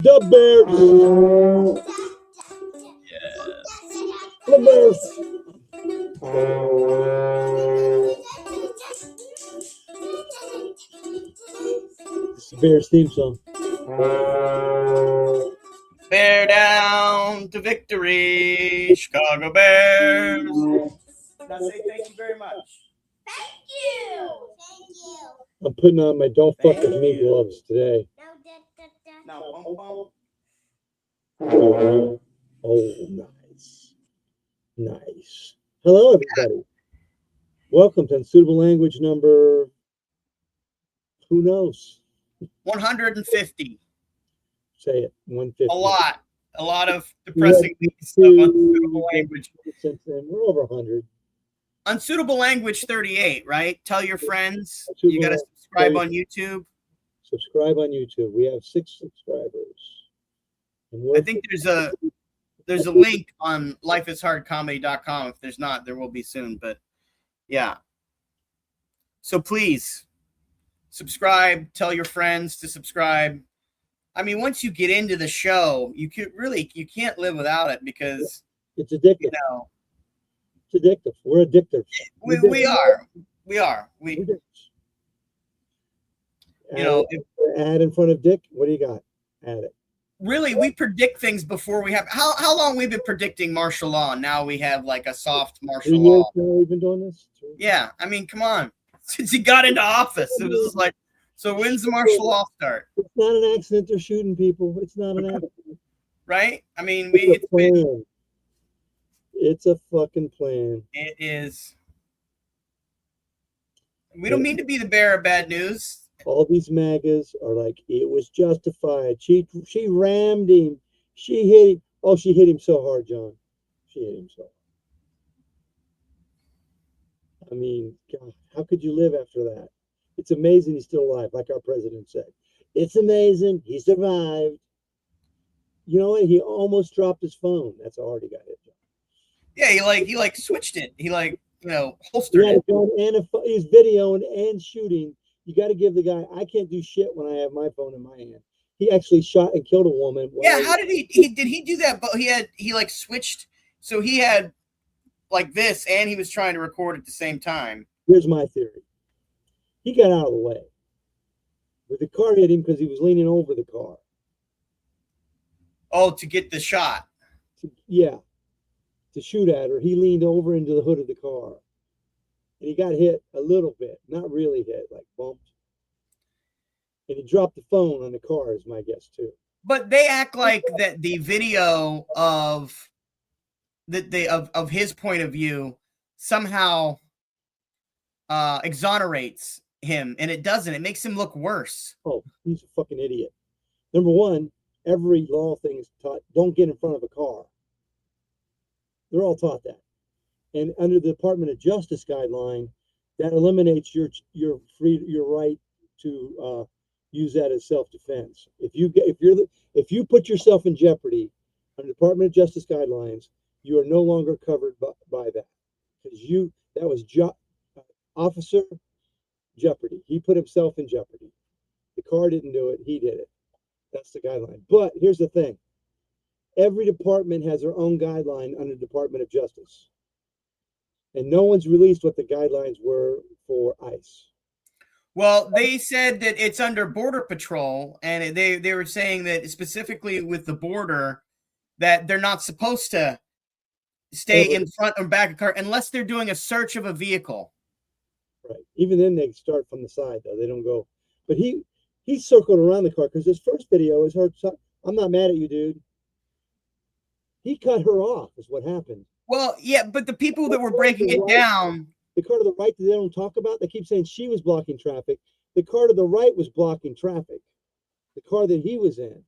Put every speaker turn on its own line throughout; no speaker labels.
The Bears. The Bears. It's the Bears theme song.
Bear down to victory, Chicago Bears. Now say thank you very much.
Thank you. Thank you.
I'm putting on my Don't Fuck With Me gloves today.
Now, bum, bum.
Oh, nice. Nice. Hello, everybody. Welcome to Unsuitable Language number, who knows?
150.
Say it, 150.
A lot of depressing weeks of unsuitable language.
Since then, we're over 100.
Unsuitable language 38, right? Tell your friends. You got to subscribe on YouTube.
Subscribe on YouTube. We have 6 subscribers. And
I think there's a link on lifeishardcomedy.com. If there's not, there will be soon. But yeah. So please subscribe. Tell your friends to subscribe. I mean, once you get into the show, you can't live without it because
it's addictive.
You know,
it's addictive. We're addictive.
We are. You know,
add in front of Dick. What do you got? Add it.
Really, we predict things before we have. How long we've been predicting martial law, and now we have like a soft martial
3 years
law.
now we've been doing this.
Yeah, I mean, come on. Since he got into office, it was like, so when's the martial law start?
It's not an accident. They're shooting people. It's not an accident.
Right? I mean,
it's a plan. It's a fucking plan.
It is. We don't mean to be the bearer of bad news.
All these MAGAs are like, it was justified. She rammed him. She hit him. Oh, she hit him so hard, John. She hit him so hard. I mean, God, how could you live after that? It's amazing he's still alive, like our president said. It's amazing he survived. You know what? He almost dropped his phone. That's how hard he got hit, John.
Yeah, he switched it. He holstered it.
And he's videoing and shooting. You got to give the guy. I can't do shit when I have my phone in my hand. He actually shot and killed a woman.
Yeah, how did he did he do that? But he switched. So he had like this, and he was trying to record at the same time.
Here's my theory. He got out of the way. But the car hit him because he was leaning over the car.
Oh, to get the shot.
To shoot at her. He leaned over into the hood of the car. And he got hit a little bit. Not really hit, like bumped. And he dropped the phone on the car, is my guess, too.
But they act like that the video of his point of view somehow exonerates him, and it doesn't. It makes him look worse.
Oh, he's a fucking idiot. Number one, every law thing is taught, don't get in front of a car. They're all taught that. And under the Department of Justice guideline, that eliminates your right to use that as self-defense. If you put yourself in jeopardy under Department of Justice guidelines, you are no longer covered by that, because that was officer jeopardy. He put himself in jeopardy. The car didn't do it. He did it. That's the guideline. But here's the thing: every department has their own guideline under Department of Justice. And no one's released what the guidelines were for ICE.
Well, they said that it's under Border Patrol, and they were saying that specifically with the border, that they're not supposed to stay in front or back of a car unless they're doing a search of a vehicle.
Right. Even then, they start from the side, though. They don't go. But he circled around the car because his first video is her. I'm not mad at you, dude. He cut her off, is what happened.
Well, yeah, but the people that were breaking it down.
The car to the right that they don't talk about, they keep saying she was blocking traffic. The car to the right was blocking traffic. The car that he was in,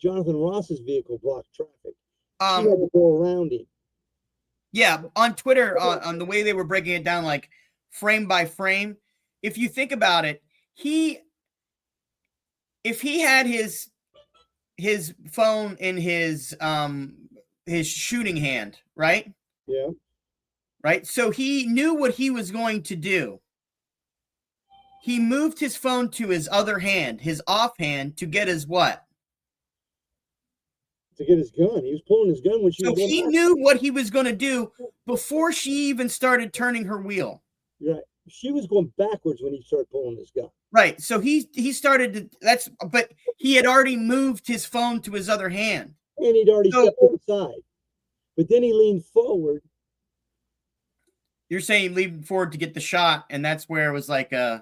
Jonathan Ross's vehicle, blocked traffic. She had to go around him.
Yeah, on Twitter, on the way they were breaking it down, like frame by frame. If you think about it, if he had his phone in his shooting hand, right?
Yeah.
Right. So he knew what he was going to do. He moved his phone to his other hand, his off hand, to get his what?
to get his gun. He was pulling his gun when she
So
was going
he
back.
knew what he was going to do before she even started turning her wheel.
Right. She was going backwards when he started pulling his gun.
Right. So he started to, but he had already moved his phone to his other hand.
And he'd already stepped to the side. But then he leaned forward.
You're saying leaning forward to get the shot, and that's where it was like
Yeah,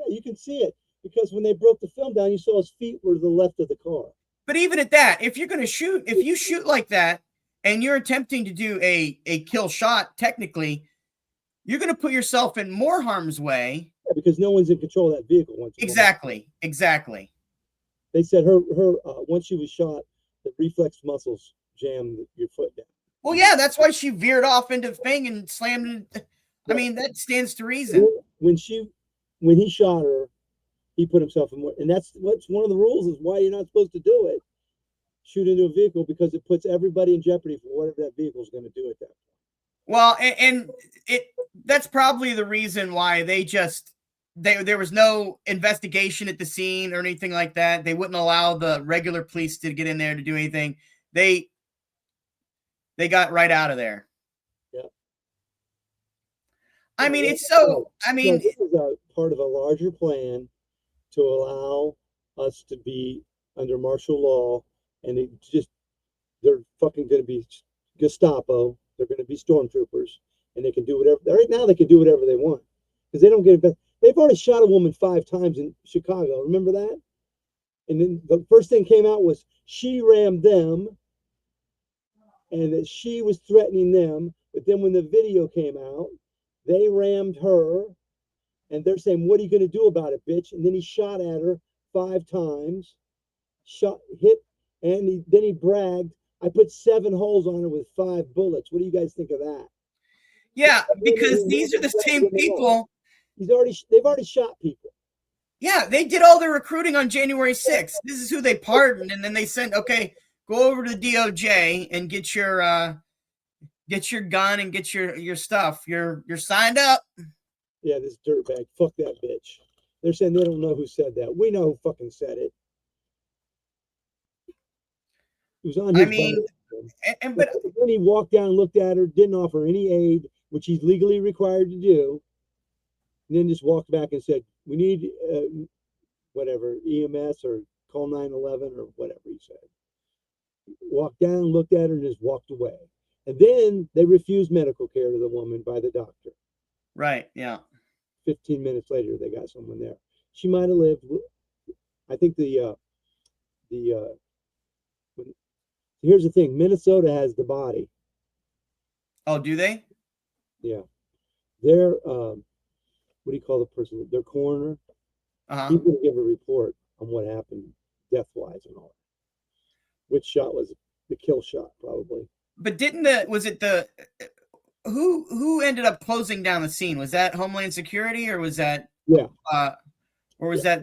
you can see it. Because when they broke the film down, you saw his feet were to the left of the car.
But even at that, if you're going to shoot, if you shoot like that and you're attempting to do a kill shot, technically, you're going to put yourself in more harm's way.
Yeah, because no one's in control of that vehicle.
Exactly.
They said her once she was shot, the reflex muscles jammed your foot down.
Well, yeah, that's why she veered off into the thing and slammed it. I mean, that stands to reason.
When he shot her, he put himself in more, and that's what's one of the rules is why you're not supposed to do it. Shoot into a vehicle because it puts everybody in jeopardy for whatever that vehicle is going to do at that point.
Well, and that's probably the reason why there was no investigation at the scene or anything like that. They wouldn't allow the regular police to get in there to do anything. They got right out of there.
Yeah.
I mean, it's so. I mean,
this is a part of a larger plan to allow us to be under martial law, and they're fucking going to be Gestapo. They're going to be stormtroopers, and they can do whatever. Right now, they can do whatever they want because they don't get it. They've already shot a woman 5 times in Chicago. Remember that? And then the first thing came out was she rammed them, and that she was threatening them. But then when the video came out, they rammed her, and they're saying, "What are you going to do about it, bitch?" And then he shot at her 5 times, hit, and then he bragged, "I put 7 holes on her with 5 bullets." What do you guys think of that?
Yeah, because these are the same people.
They've already shot people.
Yeah, they did all their recruiting on January 6th. This is who they pardoned, and then they sent, okay, go over to the DOJ and get your gun and get your stuff. You're signed up.
Yeah, this dirtbag. Fuck that bitch. They're saying they don't know who said that. We know who fucking said it. It was on his but then he walked down, looked at her, didn't offer any aid, which he's legally required to do, and then just walked back and said, "We need whatever, EMS or call 911 or whatever he said." Walked down, looked at her, and just walked away. And then they refused medical care to the woman by the doctor.
Right, yeah.
15 minutes later, they got someone there. She might have lived. I think here's the thing. Minnesota has the body.
Oh, do they?
Yeah. They're, what do you call the person? Their coroner. He's going to give a report on what happened death-wise and all that. Which shot was the kill shot, probably.
But who ended up closing down the scene? Was that Homeland Security or was that that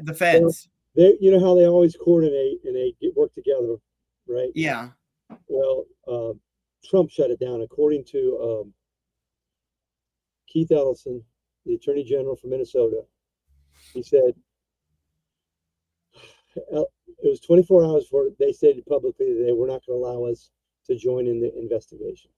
the feds?
They, you know how they always coordinate and they work together, right?
Yeah.
Well, Trump shut it down. According to Keith Ellison, the Attorney General from Minnesota, he said it was 24 hours before they stated publicly that they were not going to allow us to join in the investigation.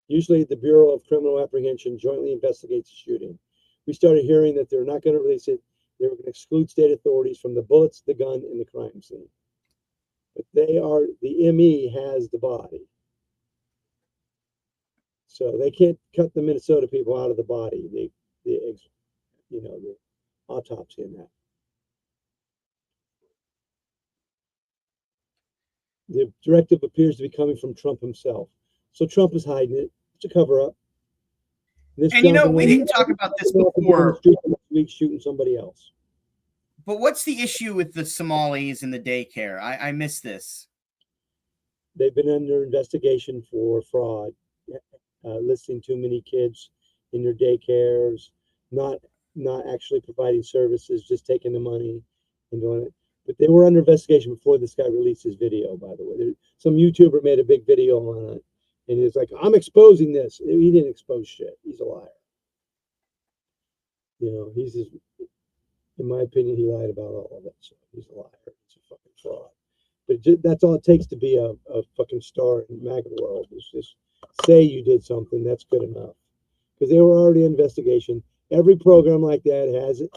Usually the Bureau of Criminal Apprehension jointly investigates the shooting. We started hearing that they're not going to release it. They were going to exclude state authorities from the bullets, the gun, and the crime scene. But the ME has the body. So they can't cut the Minnesota people out of the body, the autopsy in that. The directive appears to be coming from Trump himself. So Trump is hiding it. It's a cover up.
And we didn't talk about this before.
Week shooting somebody else.
But what's the issue with the Somalis in the daycare? I missed this.
They've been under investigation for fraud, listing too many kids in their daycares, not actually providing services, just taking the money and doing it. But they were under investigation before this guy released his video, by the way. Some YouTuber made a big video on it. And he's like, "I'm exposing this." He didn't expose shit. He's a liar. He's just, in my opinion, he lied about all of it. So he's a liar. He's a fucking fraud. That's all it takes to be a fucking star in MAGA world. Is just say you did something. That's good enough. Because they were already in investigation. Every program like that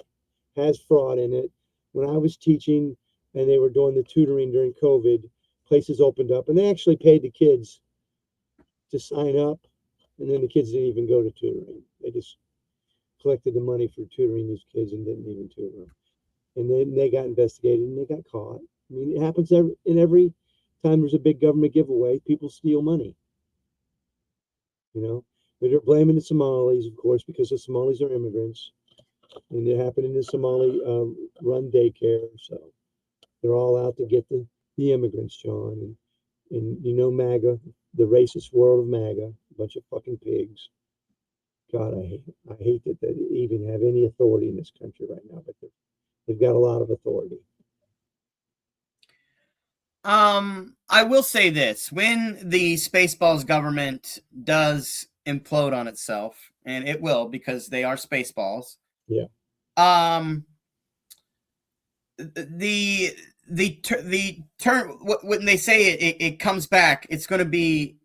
has fraud in it. When I was teaching and they were doing the tutoring during COVID, places opened up and they actually paid the kids to sign up, and then the kids didn't even go to tutoring. They just collected the money for tutoring these kids and didn't even tutor them. And then they got investigated and they got caught. I mean, it happens every time there's a big government giveaway. People steal money. You know, they're blaming the Somalis, of course, because the Somalis are immigrants, and it happened in the Somali run daycare. So they're all out to get the immigrants, John, and you know MAGA, the racist world of MAGA, a bunch of fucking pigs. God, I hate that they even have any authority in this country right now, but they've got a lot of authority.
I will say this: when the Spaceballs government does implode on itself, and it will because they are Spaceballs.
Yeah.
The term when they say it comes back, it's going to be.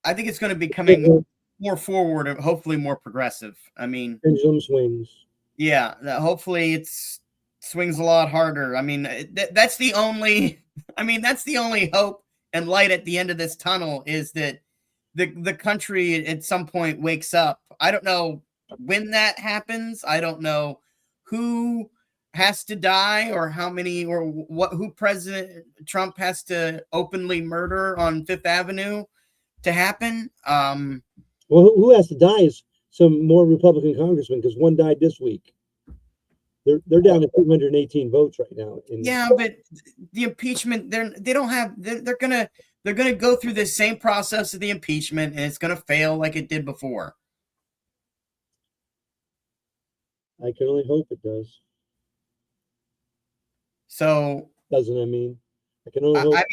I think it's going to be coming more forward and hopefully more progressive. I mean,
pendulum swings.
Yeah, hopefully it's swings a lot harder. I mean, that's the only. I mean, that's the only hope and light at the end of this tunnel is that the country at some point wakes up. I don't know when that happens. I don't know who has to die or how many or who President Trump has to openly murder on Fifth Avenue to happen.
Well, who has to die is some more Republican congressmen because one died this week. They're down to 218 votes right now.
Yeah, but the impeachment, they're gonna go through the same process of the impeachment, and it's gonna fail like it did before.
I can only hope it does.
So
doesn't I mean? I can only hope.
I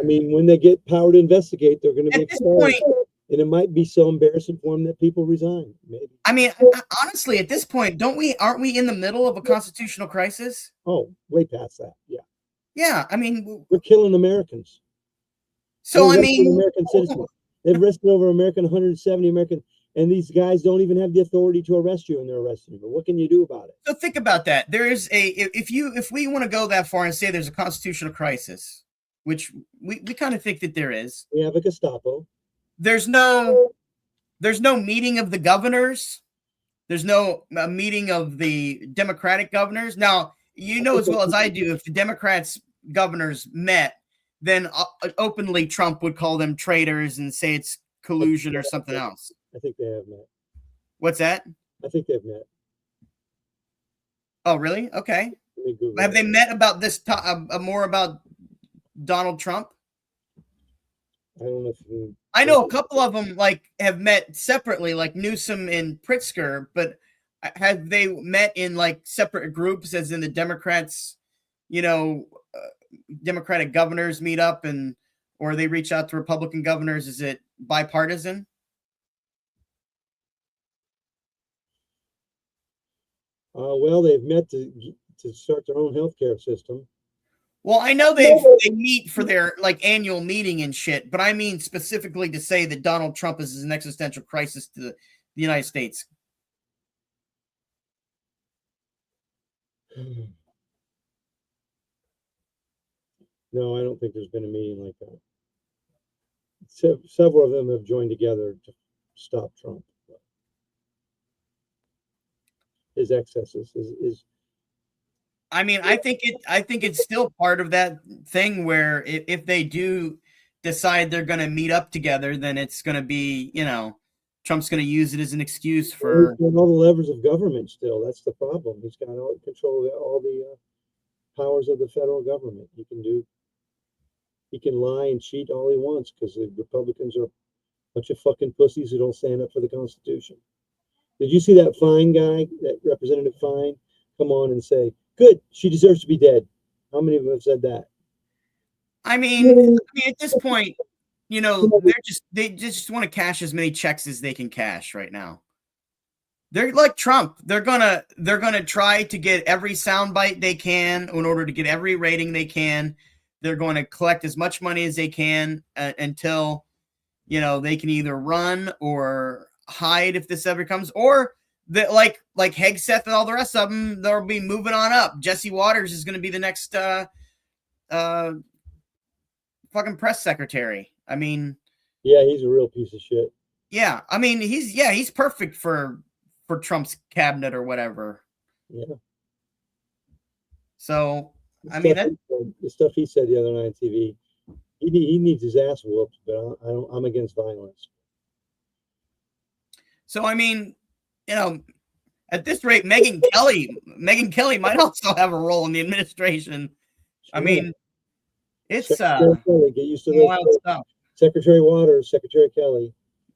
mean, when they get power to investigate, they're going to be exposed, and it might be so embarrassing for them that people resign. Maybe.
I mean, honestly, at this point, aren't we in the middle of a constitutional crisis?
Oh, way past that. Yeah.
Yeah, I mean,
we're killing Americans.
So I mean,
American citizens. They've arrested over 170 American, and these guys don't even have the authority to arrest you, and they're arresting you. But what can you do about it?
So think about that. There is if we want to go that far and say there's a constitutional crisis, which we kind of think that there is.
We have a Gestapo.
There's no meeting of the governors. There's no meeting of the Democratic governors. Now, you know as well as I do, if the Democrats governors met, then openly Trump would call them traitors and say it's collusion or something else.
I think they have met.
What's that?
I think they've met.
Oh, really? Okay. Have they met about this more about Donald Trump?
I don't know.
I know a couple of them have met separately, like Newsom and Pritzker, but have they met in separate groups, as in the Democrats? Democratic governors meet up or they reach out to Republican governors. Is it bipartisan?
Well, they've met to start their own healthcare system.
Well, I know they meet for their annual meeting and shit, but I mean specifically to say that Donald Trump is an existential crisis to the United States.
No, I don't think there's been a meeting like that. Several of them have joined together to stop Trump. His excesses is.
I mean, I think it's still part of that thing where if they do decide they're going to meet up together, then it's going to be, Trump's going to use it as an excuse for
all the levers of government. Still, that's the problem. He's got all control of all the powers of the federal government. He can lie and cheat all he wants because the Republicans are a bunch of fucking pussies who don't stand up for the Constitution. Did you see that Fine guy, that Representative Fine, come on and say, good, she deserves to be dead? How many of them have said that?
I mean, at this point, they just want to cash as many checks as they can cash right now. They're like Trump. They're gonna try to get every soundbite they can in order to get every rating they can. they're going to collect as much money as they can until, they can either run or hide if this ever comes, or that like Hegseth and all the rest of them, they'll be moving on up. Jesse Waters is going to be the next fucking press secretary. I mean,
yeah, he's a real piece of shit.
Yeah, I mean, he's perfect for Trump's cabinet or whatever.
Yeah.
So
the stuff he said the other night on TV, he needs his ass whooped. But I'm against violence.
So I mean, at this rate, Megyn Kelly might also have a role in the administration. Sure. I mean, it's
Kelly, get used to
wild stuff.
Secretary Waters, Secretary Kelly.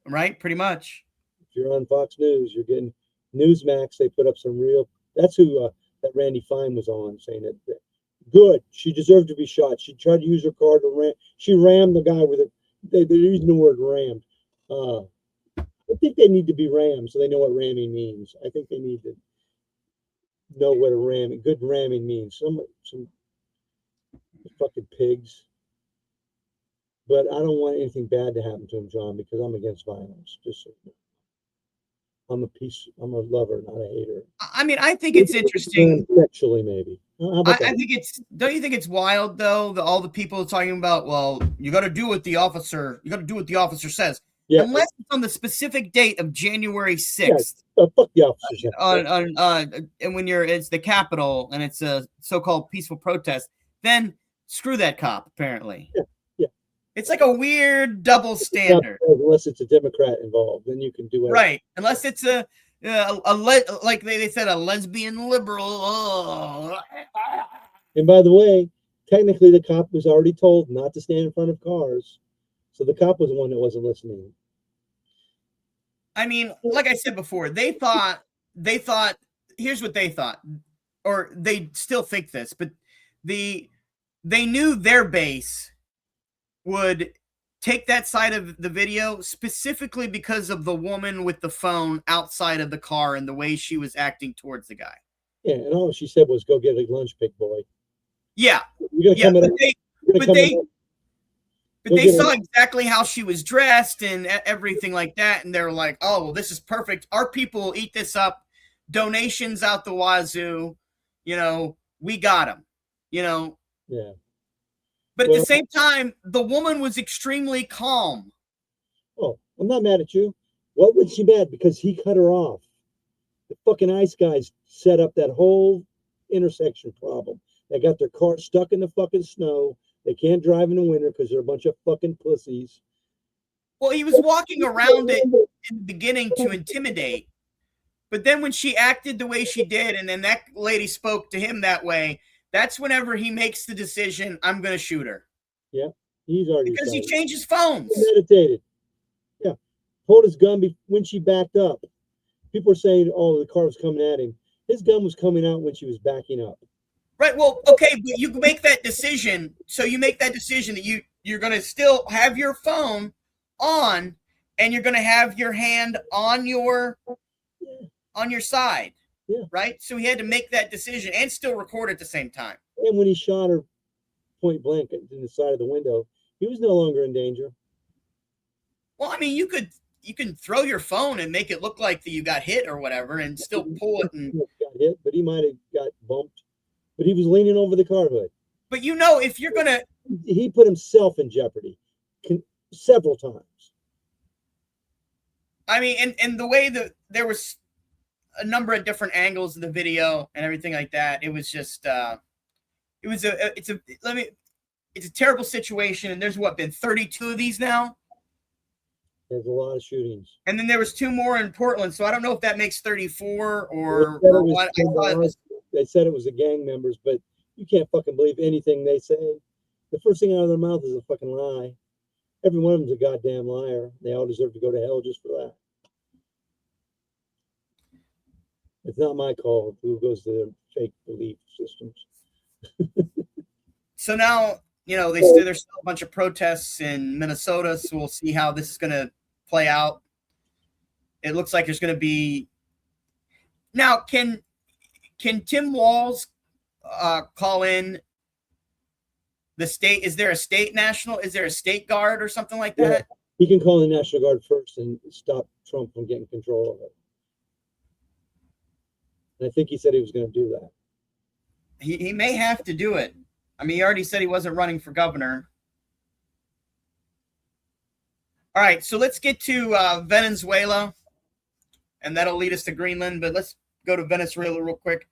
Right, pretty much.
If you're on Fox News, you're getting Newsmax. They put up some real. That's who that Randy Fine was on, saying that good. She deserved to be shot. She tried to use her car to ram. She rammed the guy with it. They're using the word rammed. I think they need to be rammed so they know what ramming means. I think they need to know what a good ramming means. Some fucking pigs. But I don't want anything bad to happen to him, John, because I'm against violence. Just so you know. I'm a lover, not a hater.
I mean, I think it's interesting.
Sexually, maybe.
I think don't you think it's wild though, all the people talking about, well, you got to do what the officer says. Yeah. Unless it's on the specific date of January 6th.
Yeah, fuck the officers.
And when it's the Capitol and it's a so-called peaceful protest, then screw that cop, apparently.
Yeah.
It's like a weird double standard.
Unless it's a Democrat involved, then you can do whatever.
Right. Unless it's like they said, a lesbian liberal. Oh.
And by the way, technically the cop was already told not to stand in front of cars. So the cop was the one that wasn't listening.
I mean, like I said before, they thought, here's what they thought, or they still think this, but they knew their base would take that side of the video specifically because of the woman with the phone outside of the car and the way she was acting towards the guy.
Yeah, and all she said was, "Go get a lunch, big boy."
Yeah, but they saw exactly how she was dressed and everything like that, and they were like, "Oh, well, this is perfect. Our people will eat this up. Donations out the wazoo. We got them.
Yeah."
But at the same time, the woman was extremely calm.
Oh, I'm not mad at you. What was she mad? Because he cut her off. The fucking ICE guys set up that whole intersection problem. They got their car stuck in the fucking snow. They can't drive in the winter because they're a bunch of fucking pussies.
Well, he was walking around it in the beginning to intimidate. But then when she acted the way she did, and then that lady spoke to him that way, that's whenever he makes the decision, I'm going to shoot her.
Yeah, he's already
because he changes phones.
He meditated. Yeah, pulled his gun when she backed up. People were saying, "Oh, the car was coming at him." His gun was coming out when she was backing up.
Right. Well, okay, but you make that decision. So you make that decision that you're going to still have your phone on, and you're going to have your hand on your side.
Yeah.
Right. So he had to make that decision and still record at the same time.
And when he shot her point blank in the side of the window, he was no longer in danger.
Well, I mean, you can throw your phone and make it look like that you got hit or whatever, and still pull it and
got hit, but he might have got bumped. But he was leaning over the car hood.
But if you're gonna,
he put himself in jeopardy several times.
I mean, and the way that there was a number of different angles of the video and everything like that, it was just it's a terrible situation. And there's been 32 of these now.
There's a lot of shootings.
And then there was 2 more in Portland, so I don't know if that makes 34 or what.
They said it was the gang members, but you can't fucking believe anything they say. The first thing out of their mouth is a fucking lie. Every one of them's a goddamn liar. They all deserve to go to hell just for that. It's not my call who goes to their fake belief systems.
So now, there's still a bunch of protests in Minnesota, so we'll see how this is going to play out. It looks like there's going to be... Now, can Tim Walz call in The state, is there a state national? Is there a state guard or something like that?
Yeah, he can call the National Guard first and stop Trump from getting control of it. And I think he said he was going to do that.
He may have to do it. I mean, he already said he wasn't running for governor. All right, so let's get to Venezuela, and that'll lead us to Greenland, but let's go to Venezuela real quick.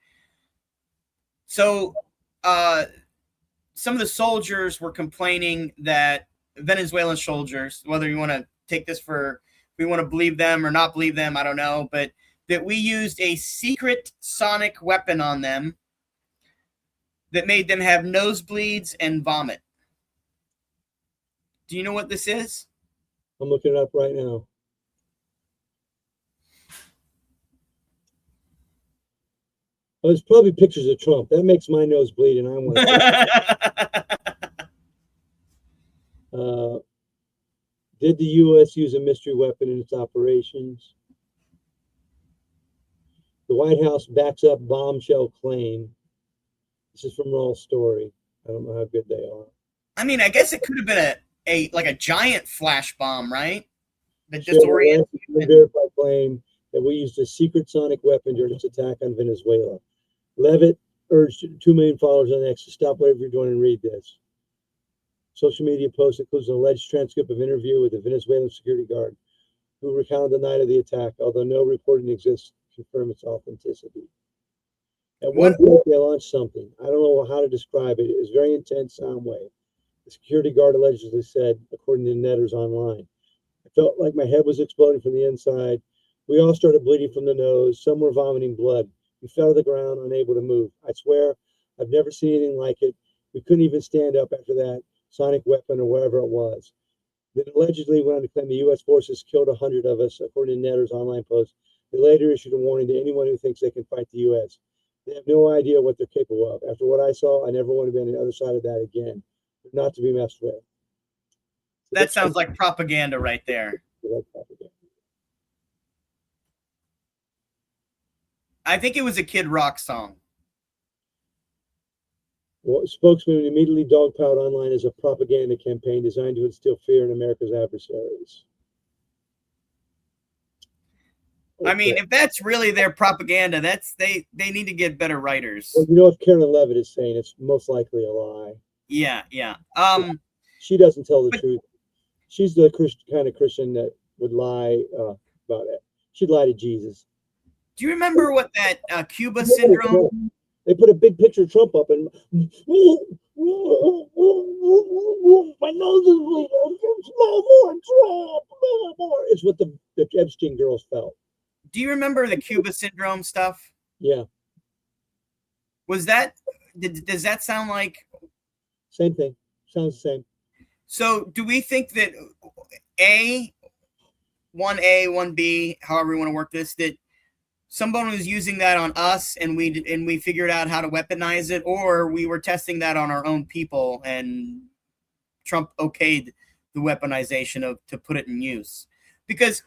So some of the soldiers were complaining that Venezuelan soldiers, whether you want to take this for, if we want to believe them or not believe them, I don't know, but that we used a secret sonic weapon on them that made them have nosebleeds and vomit. Do you know what this is?
I'm looking it up right now. Oh, there's probably pictures of Trump. That makes my nose bleed, and I want to. Did the U.S. use a mystery weapon in its operations? The White House backs up bombshell claim. This is from Raw Story. I don't know how good they are.
I mean, I guess it could have been a giant flash bomb, right? That disoriented.
Verified claim that we used a secret sonic weapon during its attack on Venezuela. Levitt urged 2 million followers on X to stop whatever you're doing and read this. Social media post includes an alleged transcript of interview with a Venezuelan security guard who recounted the night of the attack, although no reporting exists to confirm its authenticity. At one point, they launched something. I don't know how to describe it. It was very intense sound wave. The security guard allegedly said, according to netters online, I felt like my head was exploding from the inside. We all started bleeding from the nose. Some were vomiting blood. We fell to the ground, unable to move. I swear, I've never seen anything like it. We couldn't even stand up after that sonic weapon or whatever it was. Then allegedly went on to claim the U.S. forces killed 100 of us, according to Netter's online post. They later issued a warning to anyone who thinks they can fight the U.S. They have no idea what they're capable of. After what I saw, I never want to be on the other side of that again. They're not to be messed with. So
that sounds like propaganda right there.
Propaganda.
I think it was a Kid Rock song.
Well, spokesman immediately dogpiled online as a propaganda campaign designed to instill fear in America's adversaries.
Okay. I mean, if that's really their propaganda, they need to get better writers.
Well, you know, if Carolyn Levitt is saying, it's most likely a lie.
Yeah.
She doesn't tell the truth. She's the kind of Christian that would lie about it. She'd lie to Jesus. Do
you remember what that Cuba syndrome?
They put a big picture of Trump up, and my nose is bleeding. No more Trump, no more. It's what the Epstein girls felt.
Do you remember the Cuba syndrome stuff?
Yeah.
Was that? Does that sound like?
Same thing. Sounds the same.
So, do we think that 1A, 1B, however you want to work this, that someone was using that on us and we figured out how to weaponize it, or we were testing that on our own people and Trump okayed the weaponization to put it in use? Because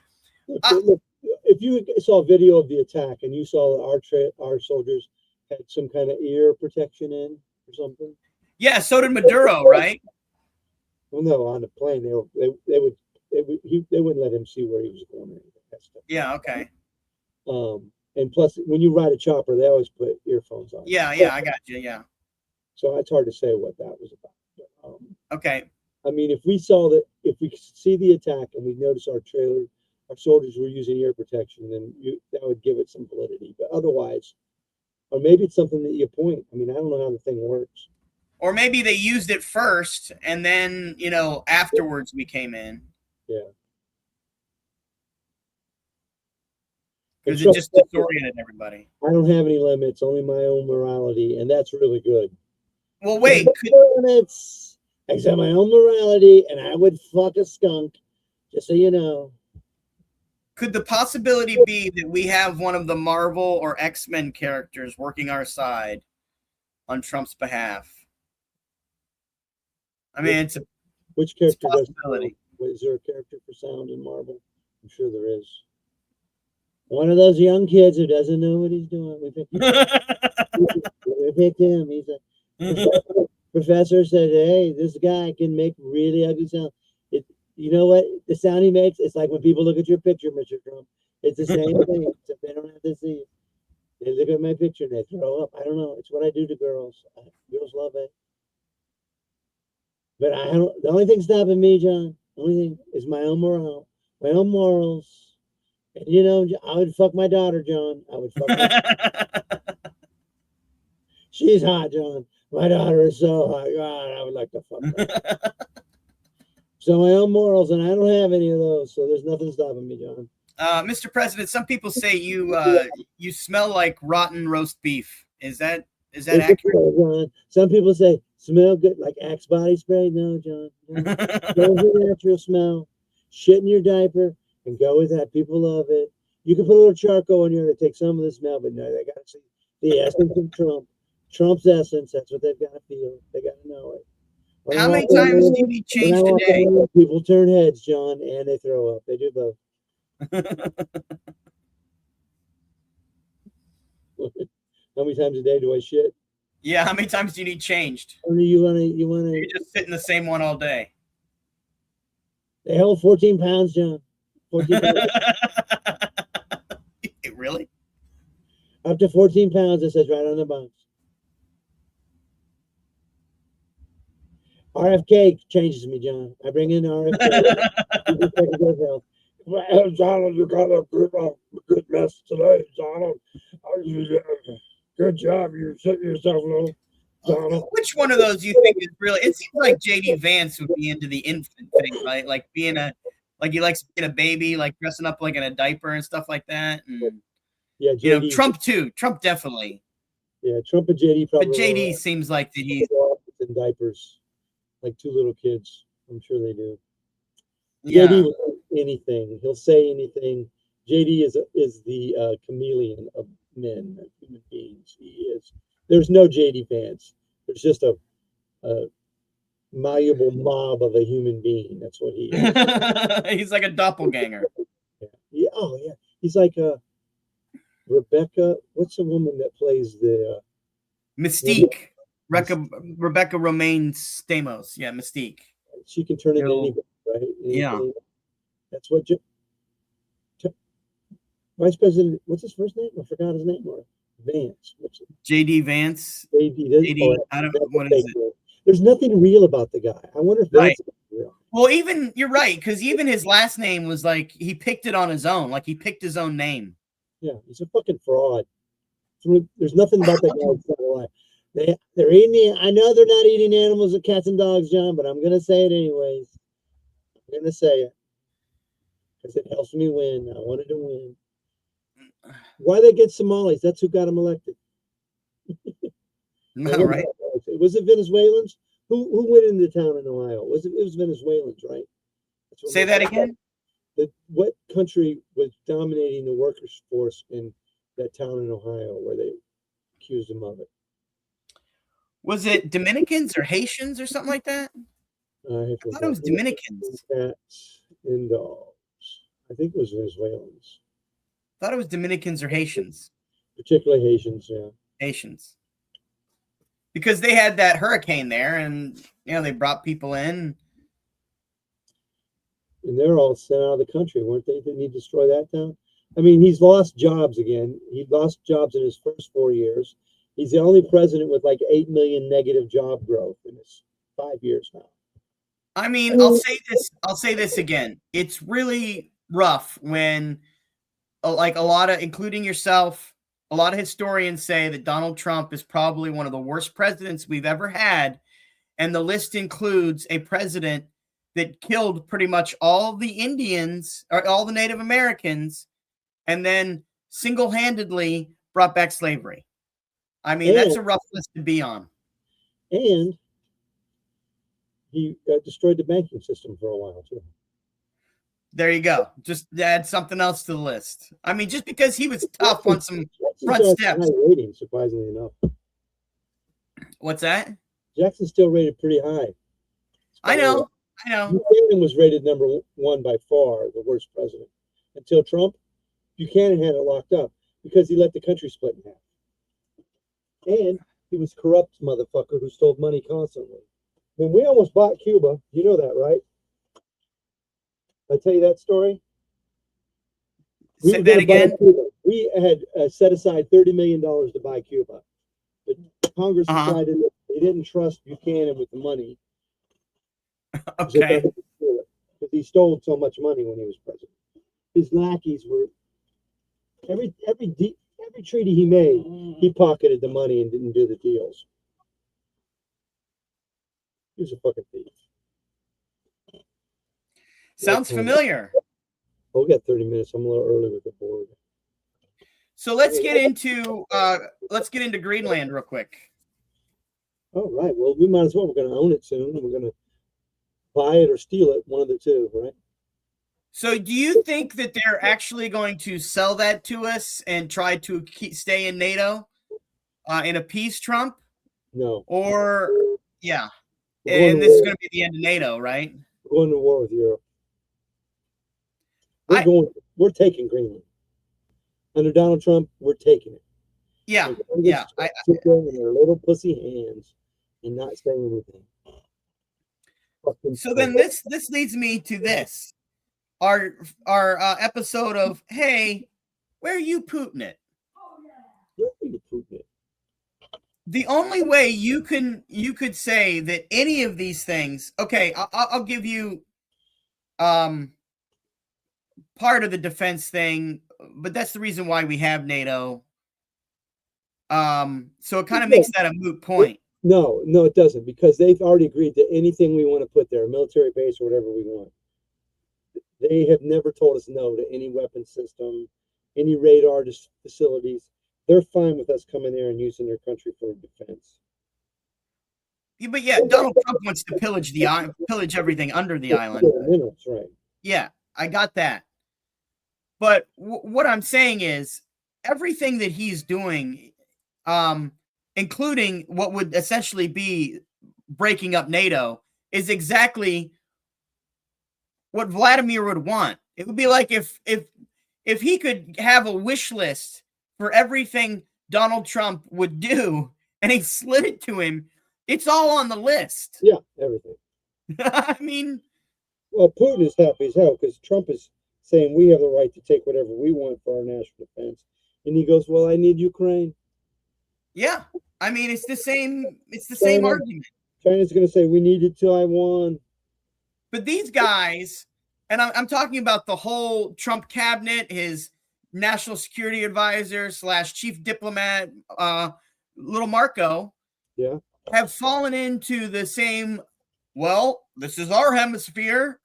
look, if you saw a video of the attack and you saw our soldiers had some kind of ear protection in or something.
Yeah, so did Maduro, right?
Well, no, on the plane they wouldn't let him see where he was going or anything.
Yeah, okay.
And plus, when you ride a chopper, they always put earphones on.
Yeah, I got you. Yeah.
So it's hard to say what that was about.
Okay.
I mean, if we see the attack and we notice our soldiers were using ear protection, then that would give it some validity. But otherwise, or maybe it's something that you point. I mean, I don't know how the thing works.
Or maybe they used it first and then, afterwards we came in.
Yeah.
Because it just disoriented everybody.
I don't have any limits, only my own morality, and that's really good.
Well, wait.
Limits, except my own morality, and I would fuck a skunk, just so you know.
Could the possibility be that we have one of the Marvel or X-Men characters working our side on Trump's behalf? I mean, it's a possibility.
Is there a character for sound in Marvel? I'm sure there is. One of those young kids who doesn't know what he's doing. We picked him. He's for professor said, "Hey, this guy can make really ugly sound." You know what? The sound he makes, it's like when people look at your picture, Mr. Trump. It's the same thing, except they don't have to see it. They look at my picture and they throw up. I don't know. It's what I do to girls. Girls love it. But I don't. The only thing stopping me, John, the only thing is my own morale, my own morals. And you know, I would fuck my daughter, John. I would fuck my. She's hot, John. My daughter is so hot. God, I would like to fuck her. So my own morals, and I don't have any of those. So there's nothing stopping me, John.
Mr. President, some people say you smell like rotten roast beef. Is that accurate?
Some people say smell good like Axe body spray. No, John. No. Go with the natural smell. Shit in your diaper and go with that. People love it. You can put a little charcoal in here to take some of the smell, but no, they got to see the essence of Trump. Trump's essence. That's what they've got to feel. They got to know it.
How many times do you need change today?
People turn heads, John, and they throw up. They do both. How many times a day do I shit?
Yeah, how many times do you need changed?
You wanna
You're just sitting the same one all day.
They hold 14 pounds, John. 14 pounds.
Really?
Up to 14 pounds, it says right on the box. RFK changes me, John. I bring in RFK. Well, Donald, you got a good mess today, Donald. Good job. You set yourself a little, Donald.
Which one of those do you think is really? It seems like JD Vance would be into the infant thing, right? Like he likes being a baby, like dressing up like in a diaper and stuff like that. And,
yeah, JD,
you know, Trump too. Trump definitely.
Yeah, Trump and JD probably.
But JD seems like that he's
in diapers, like two little kids. I'm sure they do.
Yeah.
JD will say anything. He'll say anything. JD is the chameleon of men, of human beings. He is. There's no JD Vance. There's just a malleable mob of a human being. That's what he is.
He's like a doppelganger.
Yeah. Oh, yeah. He's like Rebecca. What's the woman that plays the
Mystique? Rebecca Romaine Stamos. Yeah, Mystique.
She can turn into anybody, right?
Yeah.
That's what Vice President, what's his first name? I forgot his name. Or Vance. What's it?
JD Vance.
JD.
I don't know what is it.
There's nothing real about the guy. I wonder if Vance is real.
Well, even you're right, because even his last name was like he picked it on his own. Like he picked his own name.
Yeah, he's a fucking fraud. There's nothing about that guy that's not alive. They're eating. I know they're not eating animals or cats and dogs, John, but I'm gonna say it anyways. I'm gonna say it because it helps me win. I wanted to win. Why they get Somalis? That's who got him elected.
No, right?
Was it Venezuelans? Who went into town in Ohio? It was Venezuelans, right?
Say that again.
What country was dominating the workers' force in that town in Ohio where they accused him of it?
Was it Dominicans or Haitians or something like that?
I
thought it was Dominicans.
Cats and dogs. I think it was Venezuelans.
I thought it was Dominicans or Haitians.
Particularly Haitians, yeah.
Haitians. Because they had that hurricane there and, you know, they brought people in.
And they're all sent out of the country, weren't they? Didn't he destroy that town? I mean, he's lost jobs again. He lost jobs in his first 4 years. He's the only president with like 8 million negative job growth in his 5 years now.
I mean, I'll say this again. It's really rough when, like a lot of, including yourself, a lot of historians say that Donald Trump is probably one of the worst presidents we've ever had. And the list includes a president that killed pretty much all the Indians or all the Native Americans and then single-handedly brought back slavery. I mean, that's a rough list to be on.
And he destroyed the banking system for a while, too.
There you go. Just add something else to the list. I mean, just because he was tough on some front steps.
High rating, surprisingly enough.
What's that?
Jackson's still rated pretty high.
I know.
Buchanan was rated number one by far, the worst president. Until Trump, Buchanan had it locked up because he let the country split in half. And He was corrupt motherfucker who stole money constantly. I mean, we almost bought Cuba. You know that, right? Did I tell you that story? We
Say
were
that
gonna buy
again.
Cuba. We had set aside $30 million to buy Cuba. But Congress
Uh-huh.
decided that they didn't trust Buchanan with the money.
Okay.
Because he stole so much money when he was president. His lackeys were every treaty he made, he pocketed the money and didn't do the deals. He was a fucking thief.
Sounds familiar.
Oh, we got 30 minutes. I'm a little early with the board.
So let's get into Greenland real quick.
Oh, right. Well, we might as well. We're going to own it soon. We're going to buy it or steal it, one of the two, right?
So do you think that they're actually going to sell that to us and try to stay in NATO and appease Trump?
No.
Or, yeah. And this is going to be the end of NATO, right?
We're going to war with Europe. We're taking Greenland. Under Donald Trump, we're taking it.
Yeah.
Sit there in their little pussy hands and not say anything.
So then this leads me to this. Our episode of, hey, where are you Putin it?
Where are you Putin it?
The only way you could say that any of these things, okay, I'll give you part of the defense thing, but that's the reason why we have NATO. So it kind of makes that a moot point.
No, it doesn't, because they've already agreed to anything we want to put there, a military base or whatever we want. They have never told us no to any weapon system, any radar facilities. They're fine with us coming there and using their country for defense.
Yeah, but yeah, Donald Trump wants to pillage everything under the island.
Minerals, right?
Yeah, I got that. But what I'm saying is everything that he's doing, including what would essentially be breaking up NATO, is exactly what Vladimir would want. It would be like if he could have a wish list for everything Donald Trump would do and he slid it to him, it's all on the list.
Yeah, everything.
I mean,
well, Putin is happy as hell because Trump is saying we have the right to take whatever we want for our national defense. And he goes, well, I need Ukraine.
Yeah. I mean, it's the same argument.
China's going to say we need it Taiwan.
But these guys, and I'm talking about the whole Trump cabinet, his national security advisor / chief diplomat, little Marco,
yeah,
have fallen into the same, well, this is our hemisphere,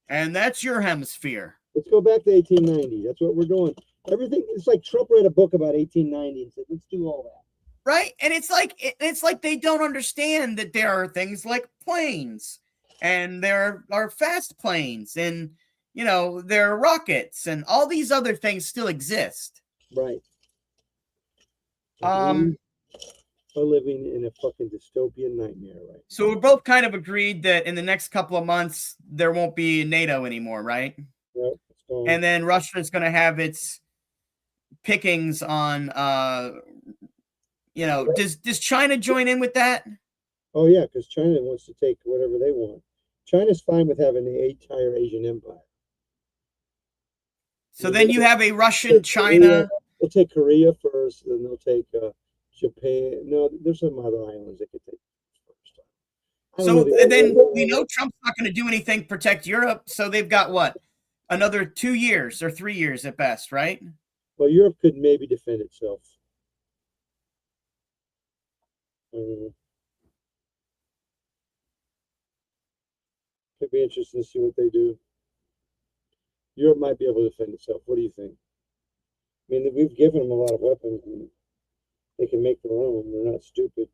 and that's your hemisphere.
Let's go back to 1890. That's what we're doing. Everything, it's like Trump read a book about 1890 and said, let's do all that.
Right? And it's like they don't understand that there are things like planes, and there are fast planes, and there are rockets, and all these other things still exist.
Right. Are living in a fucking dystopian nightmare, right?
So we're both kind of agreed that in the next couple of months there won't be NATO anymore, right?
Right.
And then Russia is going to have its pickings on. Does China join in with that?
Oh yeah, because China wants to take whatever they want. China's fine with having the entire Asian empire.
So then you have a Russian China.
They'll take Korea first, then they'll take Japan. No, there's some other islands they could take first.
So then we know Trump's not going to do anything to protect Europe. So they've got what? Another 2 years or 3 years at best, right?
Well, Europe could maybe defend itself. Could be interesting to see what they do. Europe might be able to defend itself. What do you think? I mean, we've given them a lot of weapons, and they can make their own. They're not stupid.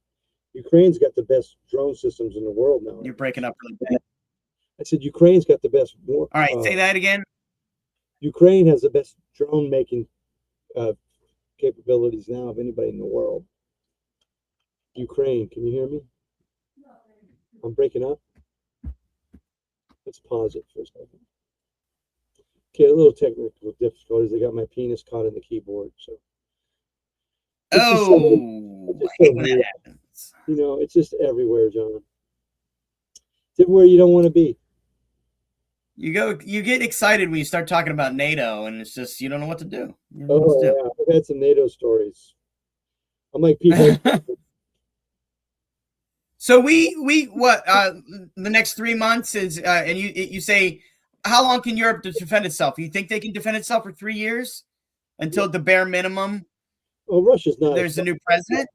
Ukraine's got the best drone systems in the world now.
You're breaking up really bad.
I said Ukraine's got the best.
All right, say that again.
Ukraine has the best drone making capabilities now of anybody in the world. Ukraine, can you hear me? I'm breaking up. Let's pause it for a second. Okay, a little technical difficulties. I got my penis caught in the keyboard. So.
Oh. Ooh,
It's
I
just
hate
so
when
weird.
that happens.
You know, it's just everywhere, John. It's everywhere you don't want to be.
You get excited when you start talking about NATO, and it's just you don't know what to do. You don't know
Oh
what
yeah, I've had some NATO stories. I'm like Pete.
to do. So we what the next 3 months is and you say how long can Europe defend itself? You think they can defend itself for 3 years until the bare minimum
Well, Russia's not.
there's a new president?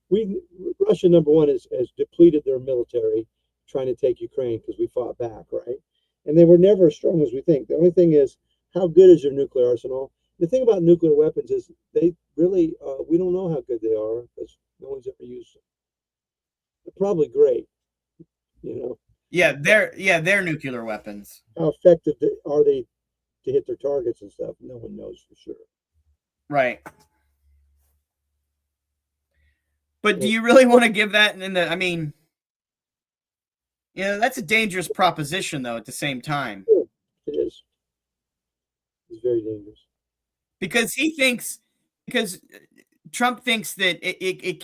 We Russia number one has depleted their military trying to take Ukraine because we fought back, right? And they were never as strong as we think. The only thing is, how good is your nuclear arsenal? The thing about nuclear weapons is they really we don't know how good they are because no one's ever used them. They're probably great, you know.
They're nuclear weapons.
How effective are they to hit their targets and stuff? No one knows for sure.
Right. But do
Yeah,
you really want to give that in the I mean, that's a dangerous proposition though at the same time.
it is. It's very dangerous.
Because because Trump thinks that it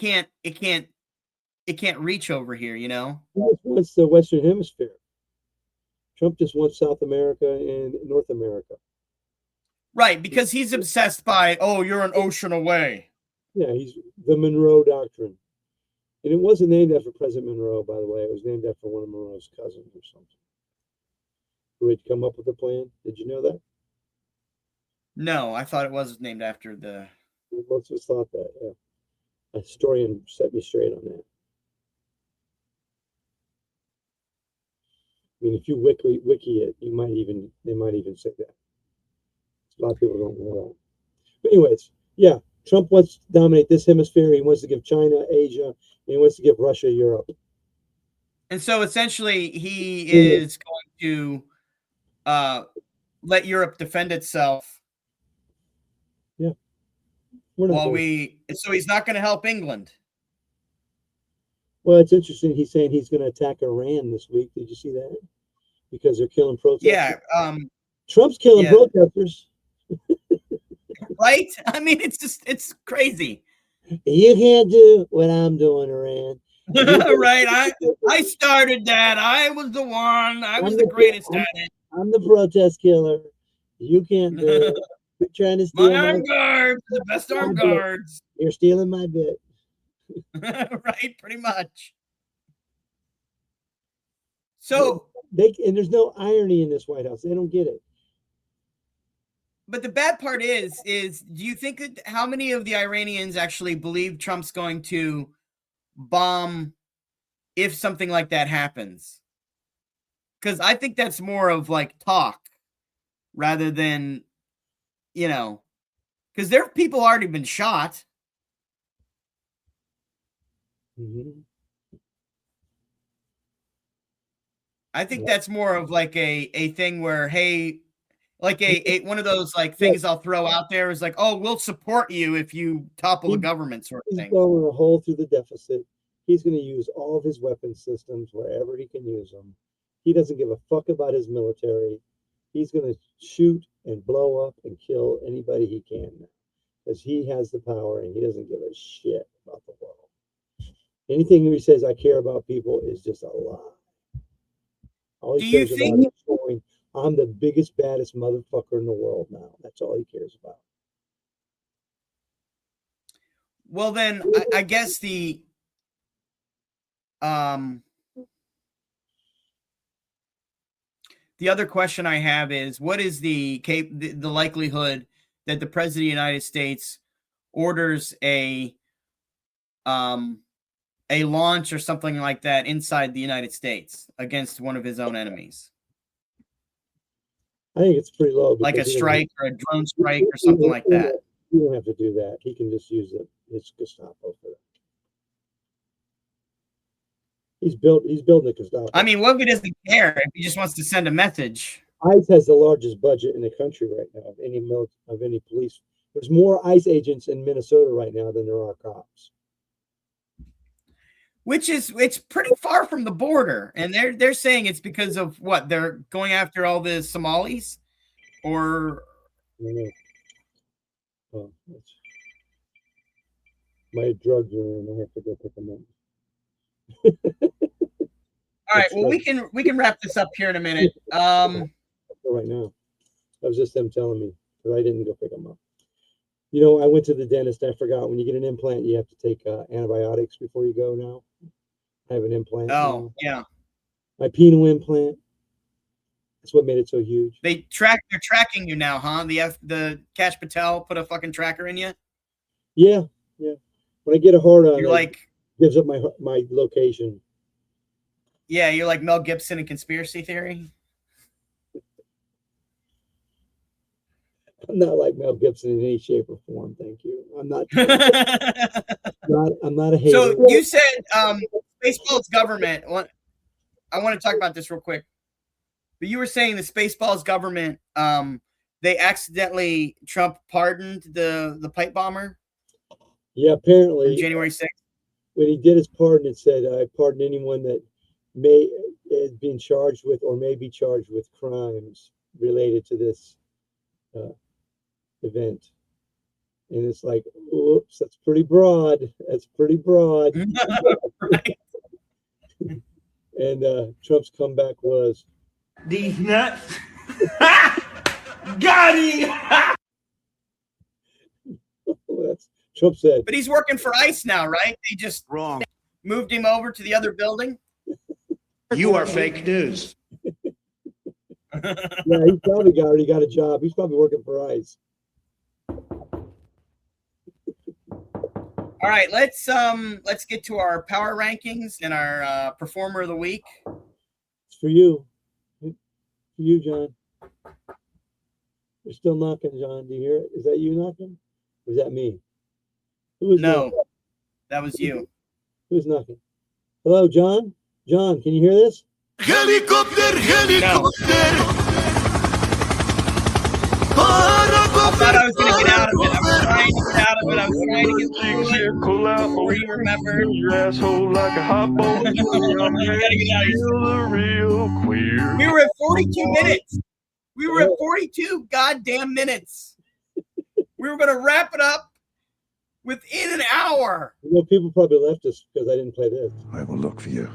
can't reach over here,
He just wants the Western Hemisphere. Trump just wants South America and North America.
Right, because he's obsessed by, oh, you're an ocean away.
Yeah, he's the Monroe Doctrine. And it wasn't named after President Monroe, by the way. It was named after one of Monroe's cousins or something who had come up with the plan. Did you know that?
No, I thought it was named after the.
Most of us thought that, yeah. A historian set me straight on that. I mean, if you wiki it, they might even say that. A lot of people don't know that. But anyways, yeah, Trump wants to dominate this hemisphere. He wants to give China, Asia, and he wants to give Russia, Europe.
And so essentially, he is going to let Europe defend itself.
Yeah.
So he's not going to help England.
Well, it's interesting. He's saying he's going to attack Iran this week. Did you see that? Because they're killing protesters.
Yeah.
Trump's killing protesters.
Right? I mean, it's crazy.
You can't do what I'm doing, Iran.
Right? I started that. I was the one. I was the greatest at it.
I'm the protest killer. You can't do it. You're trying to steal
my armed guards, the best armed guards.
You're stealing my bit.
Right, pretty much. So
and there's no irony in this White House. They don't get it.
But the bad part is do you think that how many of the Iranians actually believe Trump's going to bomb if something like that happens? Because I think that's more of like talk rather than, because there have people already been shot.
Mm-hmm.
I think that's more of like a thing where, hey, like a one of those like things I'll throw out there is like, oh, we'll support you if you topple the government sort of thing.
He's going a hole through the deficit. He's going to use all of his weapon systems wherever he can use them. He doesn't give a fuck about his military. He's going to shoot and blow up and kill anybody he can now because he has the power and he doesn't give a shit about the world. Anything he says, I care about people, is just a lie. All he cares about is showing, I'm the biggest, baddest motherfucker in the world now. That's all he cares about.
Well, then I guess the other question I have is, what is the likelihood that the President of the United States orders a launch or something like that inside the United States against one of his own enemies?
I think it's pretty low.
Like a strike or a drone strike or something like that.
You don't have to do that. He can just use his Gestapo for that. He's building a Gestapo.
I mean, what if he doesn't care? If he just wants to send a message?
ICE has the largest budget in the country right now of any police. There's more ICE agents in Minnesota right now than there are cops.
It's pretty far from the border, and they're saying it's because of what they're going after all the Somalis, or
Oh, My drugs are in. I have to go pick them up.
All right. Well, we can wrap this up here in a minute.
Right now, that was just them telling me because I didn't go pick them up. You know, I went to the dentist. I forgot when you get an implant, you have to take antibiotics before you go. Now, I have an implant.
Oh, yeah.
My penile implant. That's what made it so huge.
They're tracking you now, huh? The Cash Patel put a fucking tracker in you.
Yeah, yeah. When I get a hard on,
you're like
gives up my location.
Yeah, you're like Mel Gibson in Conspiracy Theory.
I'm not like Mel Gibson in any shape or form. Thank you. I'm not. I'm not a hater.
So you said Spaceballs government. I want to talk about this real quick. But you were saying the Spaceballs government, they accidentally Trump pardoned the pipe bomber.
Yeah, apparently
January 6th.
When he did his pardon, it said, "I pardon anyone that may has been charged with or may be charged with crimes related to this event." And it's like, oops, that's pretty broad. That's pretty broad.
Right.
And Trump's comeback was,
"These nuts got him."
That's Trump said.
But he's working for ICE now, right? They just moved him over to the other building.
You are fake news.
Yeah, he probably already got a job. He's probably working for ICE.
All right, let's get to our power rankings and our performer of the week.
It's for you. For you, John. You're still knocking, John. Do you hear it? Is that you knocking? Or is that me? Who is knocking?
That was you.
Who's knocking? Hello, John? John, can you hear this?
Helicopter, helicopter.
I thought I was going to get out of it. I was trying to get out of it. I was trying to get through it before you remembered.
Your asshole like a hot bowl.
I gotta get out of here.
Real queer.
We were at 42 minutes. We were at 42 goddamn minutes. We were going to wrap it up within an hour.
You know, people probably left us because I didn't play this.
I will look for you.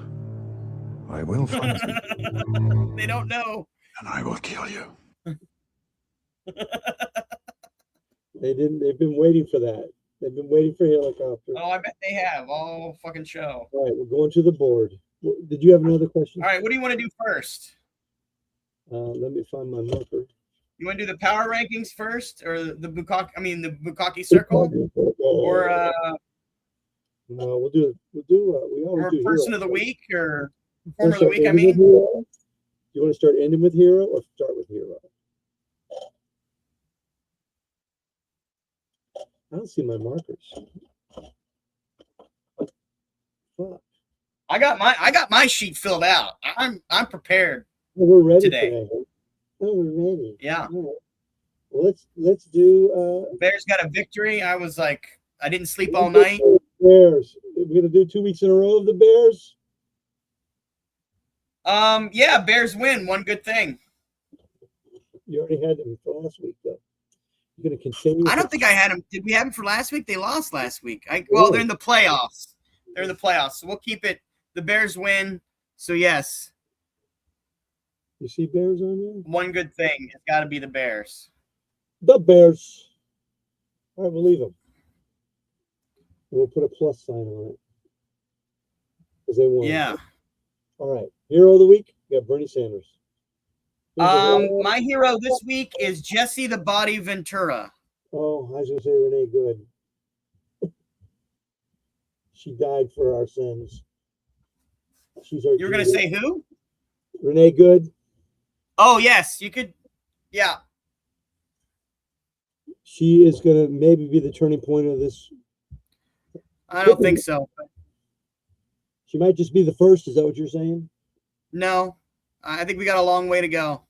I will find you.
They don't know.
And I will kill you.
They've been waiting for that. They've been waiting for helicopter.
Oh, I bet they have all fucking show.
All right, we're going to the board. Did you have another question?
All right, what do you want to do first?
Let me find my marker.
You want to do the power rankings first, or the Bukkake? I mean, the Bukkake circle, or
no, we'll do. We always
or
do
person
hero.
of the week, or performer of the week. I mean,
do you want to start ending with hero or start with hero? I don't see my markers. Fuck.
I got my sheet filled out. I'm prepared.
Well, we're ready
today.
Oh, we're ready.
Yeah.
All right. Well, let's do.
Bears got a victory. I was like, I didn't sleep all night.
Bears. We're gonna do 2 weeks in a row of the Bears.
Yeah, Bears win. One good thing.
You already had them for last week, though. You're gonna continue.
I don't think I had them. Did we have them for last week? They lost last week. Well, they're in the playoffs. They're in the playoffs, so we'll keep it. The Bears win. So yes.
You see Bears on there?
One good thing. It's got to be the Bears.
The Bears. All right, we'll leave them. We'll put a plus sign on it because they won.
Yeah.
All right. Hero of the week. We got Bernie Sanders.
My hero this week is Jesse the Body Ventura.
Oh, I was gonna say Renee Good. She died for our sins. She's our.
You were gonna say who?
Renee Good.
Oh yes, you could. Yeah.
She is gonna maybe be the turning point of this.
I don't think so.
She might just be the first. Is that what you're saying?
No, I think we got a long way to go.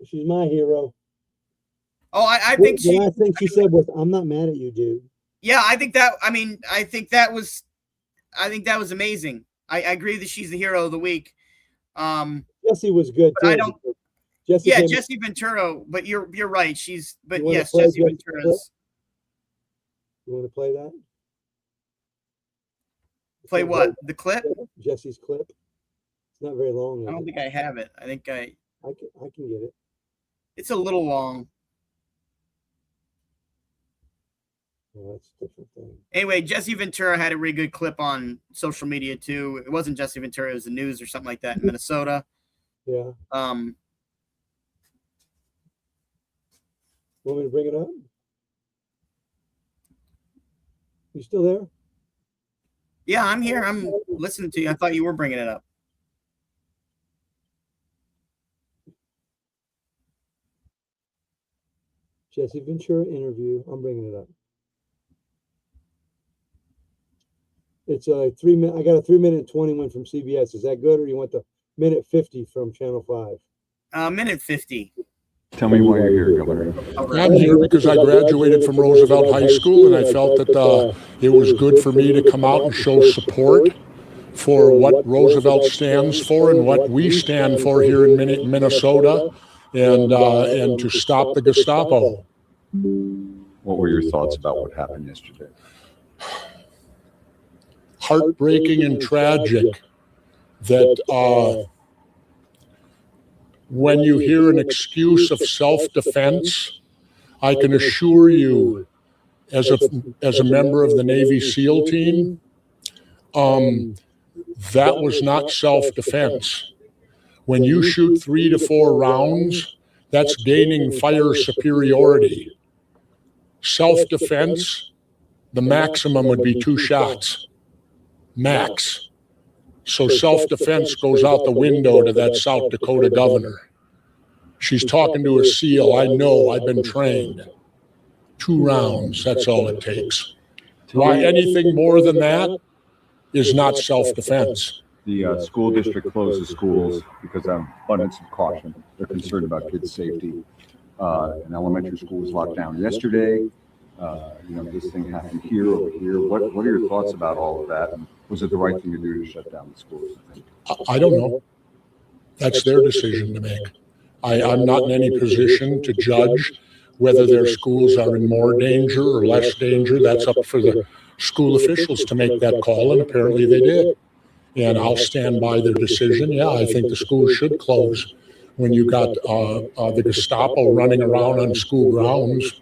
She's my hero.
Oh, I think
the last thing she said was, "I'm not mad at you, dude."
Yeah, I think that. I mean, I think that was amazing. I agree that she's the hero of the week.
Jesse was good too.
I don't. Jesse Ventura. But you're right. Yes, Jesse Ventura's.
You want to play that?
Play what? The clip?
Jesse's clip. It's not very long.
I don't think I have it. I think
I can get it.
it's a little long.
Oh, that's a different thing.
Anyway, Jesse Ventura had a really good clip on social media too. It wasn't Jesse Ventura, it was the news or something like that in Minnesota.
Yeah.
Um,
Want me to bring it up? You still there?
yeah, I'm here. I'm listening to you. I thought you were bringing it up.
Jesse Ventura interview. I'm bringing it up. It's a 3 minute. I got a 3 minute and 21 from CBS. Is that good, or you want the minute 50 from Channel 5?
Minute 50.
Tell me why you're here, Governor.
I'm here because I graduated from Roosevelt High School, and I felt that it was good for me to come out and show support for what Roosevelt stands for and what we stand for here in Minnesota, and to stop the Gestapo.
What were your thoughts about what happened yesterday?
Heartbreaking and tragic that when you hear an excuse of self-defense, I can assure you, as a member of the Navy SEAL team, that was not self-defense. When you shoot 3 to 4 rounds, that's gaining fire superiority. Self-defense, the maximum would be 2 shots, max. So self-defense goes out the window to that South Dakota governor. She's talking to a SEAL. I know, I've been trained. 2 rounds, that's all it takes. Why anything more than that is not self-defense.
The school district closes schools because of abundance of caution. They're concerned about kids' safety. An elementary school was locked down yesterday. This thing happened here, over here. What are your thoughts about all of that? And was it the right thing to do to shut down the schools?
I don't know. That's their decision to make. I'm not in any position to judge whether their schools are in more danger or less danger. That's up for the school officials to make that call, and apparently they did. And I'll stand by their decision. Yeah, I think the schools should close when you got the Gestapo running around on school grounds.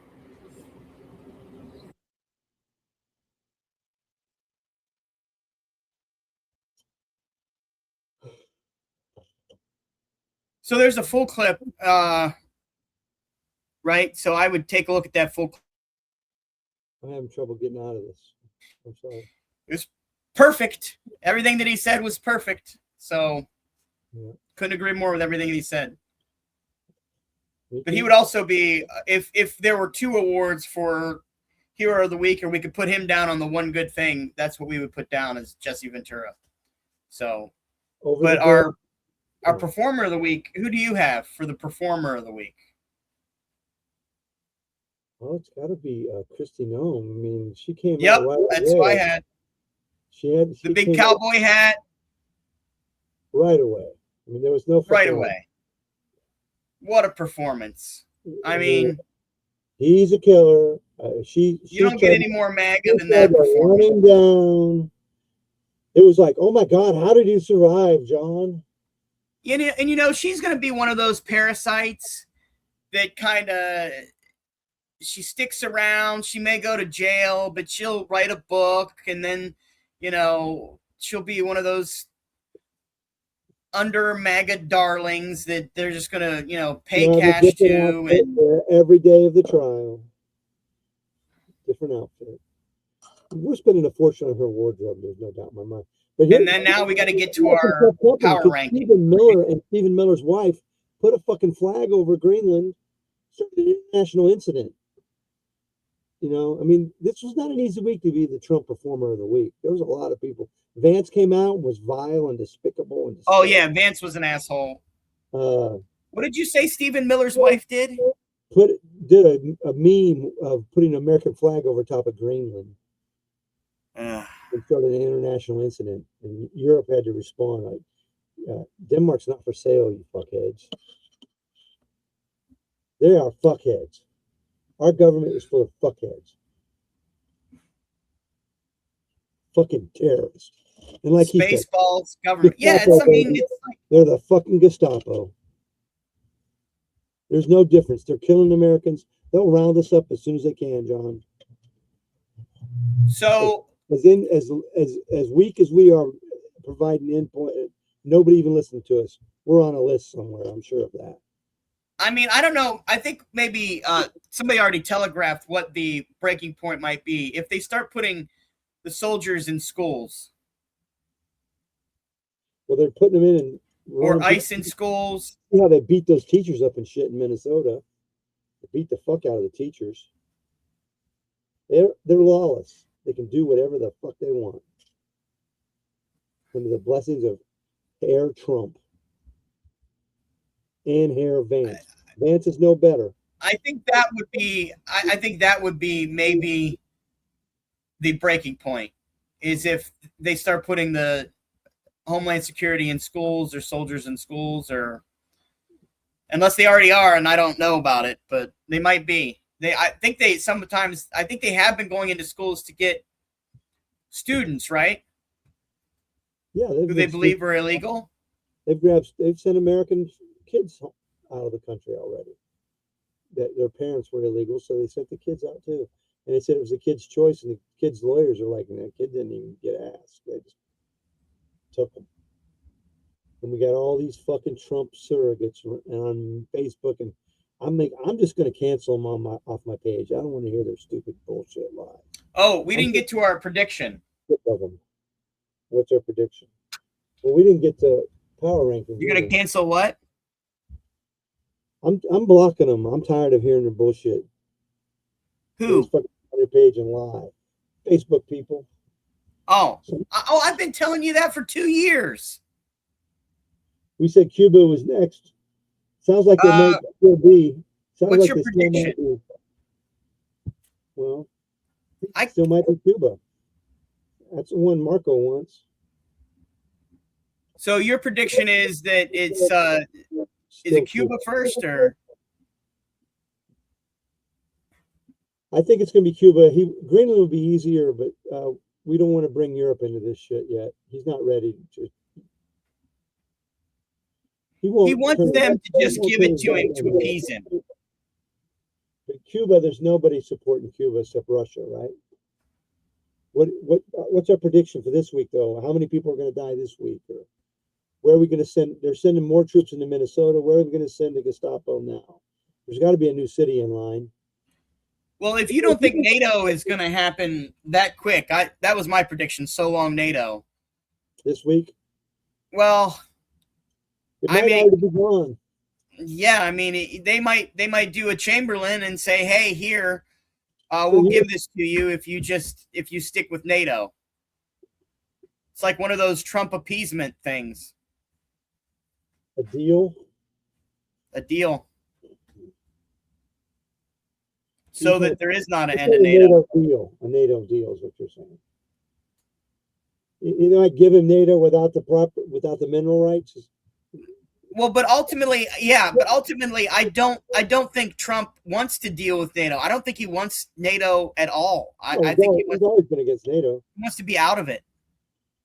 So there's a full clip, right? So I would take a look at that full clip.
I'm having trouble getting out of this. I'm sorry.
It was perfect. Everything that he said was perfect. So
Yeah.
couldn't agree more with everything he said.
Me
But he
too.
would also be, if there were 2 awards for Hero of the Week, or we could put him down on the one good thing, that's what we would put down as Jesse Ventura. So,
Over
but
the
our
Yeah.
Performer of the Week, who do you have for the Performer of the Week?
Oh, it's got to be Christy Nome. I mean, she came
Yep,
out right
that's
away.
what I had.
She
The
came
big
out
cowboy hat,
right away. I mean, there was no
right
fucking-
away. What a perforance. I mean,
he's a killer. She
you don't get
tried-
any more MAGA
she
than that
tried to run
performance.
him down. It was like, oh my God, how did you survive, John?
And she's going to be one of those parasites that kind of, she sticks around. She may go to jail, but she'll write a book, and then, she'll be one of those under MAGA darlings that they're just going to, pay
Have a
cash
different
to.
outfit
And
for every day of the trial. Different outfit. We're spending a fortune on her wardrobe. There's no doubt in my mind. But
And then now we got to get to our power ranking.
Stephen Miller and Stephen Miller's wife put a fucking flag over Greenland. Started an international incident. I mean, this was not an easy week to be the Trump Performer of the Week. There was a lot of people. Vance came out and was vile and despicable. And
Oh, yeah, Vance was an asshole. What did you say Stephen Miller's wife did?
Did a meme of putting an American flag over top of Greenland. It started an international incident, and Europe had to respond like, Denmark's not for sale, you fuckheads. They are fuckheads. Our government is full of fuckheads. fucking terrorists. And like he said,
Spaceballs, government. Yeah,
Gestapo,
it's, I mean,
baby.
it's like,
They're the fucking Gestapo. There's no difference. They're killing Americans. They'll round us up as soon as they can, John.
so
As weak as we are providing input, nobody even listened to us. We're on a list somewhere. I'm sure of that.
I mean, I don't know. I think maybe somebody already telegraphed what the breaking point might be if they start putting the soldiers in schools.
Well, they're putting them in and
Or ICE in schools.
You know how they beat those teachers up and shit in Minnesota. They beat the fuck out of the teachers. They're lawless. They can do whatever the fuck they want. Under the blessings of Hair Trump and Hair Vance. Vance is no better.
I think that would be. I think that would be maybe the breaking point. Is if they start putting the Homeland Security in schools or soldiers in schools, or unless they already are, and I don't know about it, but they might be. I think they have been going into schools to get students, right?
Yeah,
Who they believe are illegal.
They've sent American kids out of the country already. That their parents were illegal, so they sent the kids out too. And they said it was the kid's choice, and the kid's lawyers are like, that kid didn't even get asked. They just took them. And we got all these fucking Trump surrogates on Facebook, and I'm just going to cancel them off my page. I don't want to hear their stupid bullshit lies.
Oh, we didn't get to our prediction.
Of them. What's our prediction? Well, we didn't get to power rankings.
You're going to cancel what?
I'm blocking them. I'm tired of hearing their bullshit.
Who?
Fucking on your page and lie. Facebook people.
Oh, I've been telling you that for 2 years.
We said Cuba was next. Sounds like they might still be. Sounds
what's
like
your
they still might
prediction?
be. Well, I still might be Cuba. That's the one Marco wants.
So your prediction is that it's is it Cuba first, or?
I think it's going to be Cuba. Greenland would be easier, but we don't want to bring Europe into this shit yet. He's not ready to. He
wants them to just give it to him to appease him.
But Cuba, there's nobody supporting Cuba except Russia, right? What's our prediction for this week, though? How many people are going to die this week? Or where are we going to send? They're sending more troops into Minnesota. Where are we going to send the Gestapo now? There's got to be a new city in line.
Well, if you don't think NATO is going to happen that quick, that was my prediction. So long, NATO.
This week?
Well,
it might already be gone.
Yeah, I mean, they might do a Chamberlain and say, "Hey, here, we'll give this to you if you stick with NATO." It's like one of those Trump appeasement things.
A deal.
A deal. So that there is not an end to NATO.
A NATO deal is what you're saying. You know, I give him NATO without the mineral rights.
Well, but ultimately, I don't think Trump wants to deal with NATO. I don't think he wants NATO at all. I think
he's always been against NATO.
He wants to be out of it.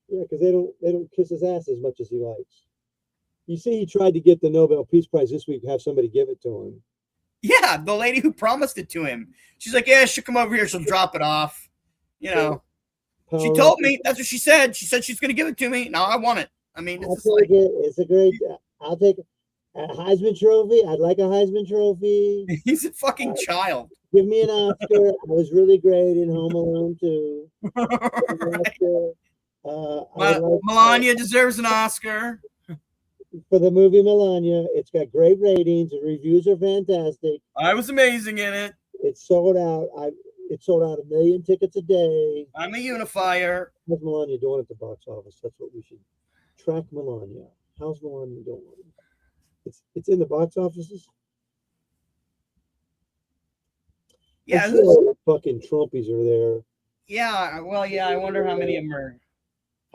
Yeah, because they don't kiss his ass as much as he likes. You see, he tried to get the Nobel Peace Prize this week, have somebody give it to him.
Yeah, the lady who promised it to him. She's like, yeah, she'll come over here. She'll drop it off. You know, she told me. That's what she said. She said she's going to give it to me. Now I want it. I mean,
it's a great. I'll take a Heisman Trophy. I'd like a Heisman Trophy.
He's a fucking child.
Give me an Oscar. I was really great in Home Alone 2.
Right. Melania deserves an Oscar.
For the movie Melania. It's got great ratings. The reviews are fantastic.
I was amazing in it.
It's sold out. It sold out 1 million tickets a day.
I'm a unifier.
How's Melania doing at the box office? That's what we should track Melania. How's Melania doing? It's in the box offices.
Yeah,
fucking Trumpies are there.
Yeah, well, yeah. I wonder how many of them are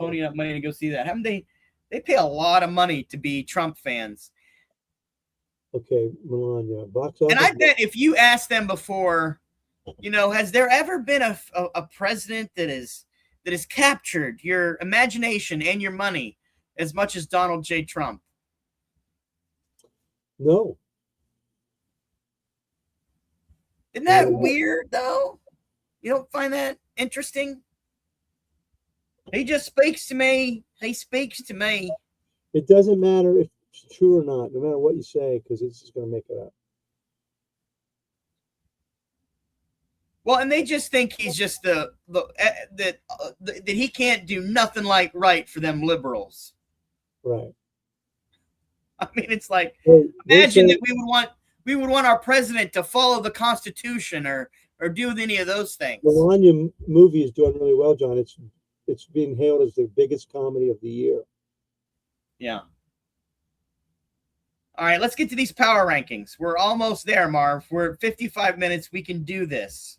ponying up money to go see that. Haven't they? They pay a lot of money to be Trump fans.
Okay, Melania, box office.
And I bet if you asked them before, you know, has there ever been a president that has that has captured your imagination and your money as much as Donald J. Trump?
No.
Isn't that weird, though? You don't find that interesting? He just speaks to me. He speaks to me.
It doesn't matter if it's true or not, no matter what you say, because it's just going to make it up.
Well, and they just think he's just that he can't do nothing like right for them liberals.
Right.
I mean, it's like,
Well,
imagine that we would want our president to follow the Constitution or do any of those things.
the Melania movie is doing really well, John. It's being hailed as the biggest comedy of the year.
Yeah. All right, let's get to these power rankings. We're almost there, Marv. We're at 55 minutes. We can do this.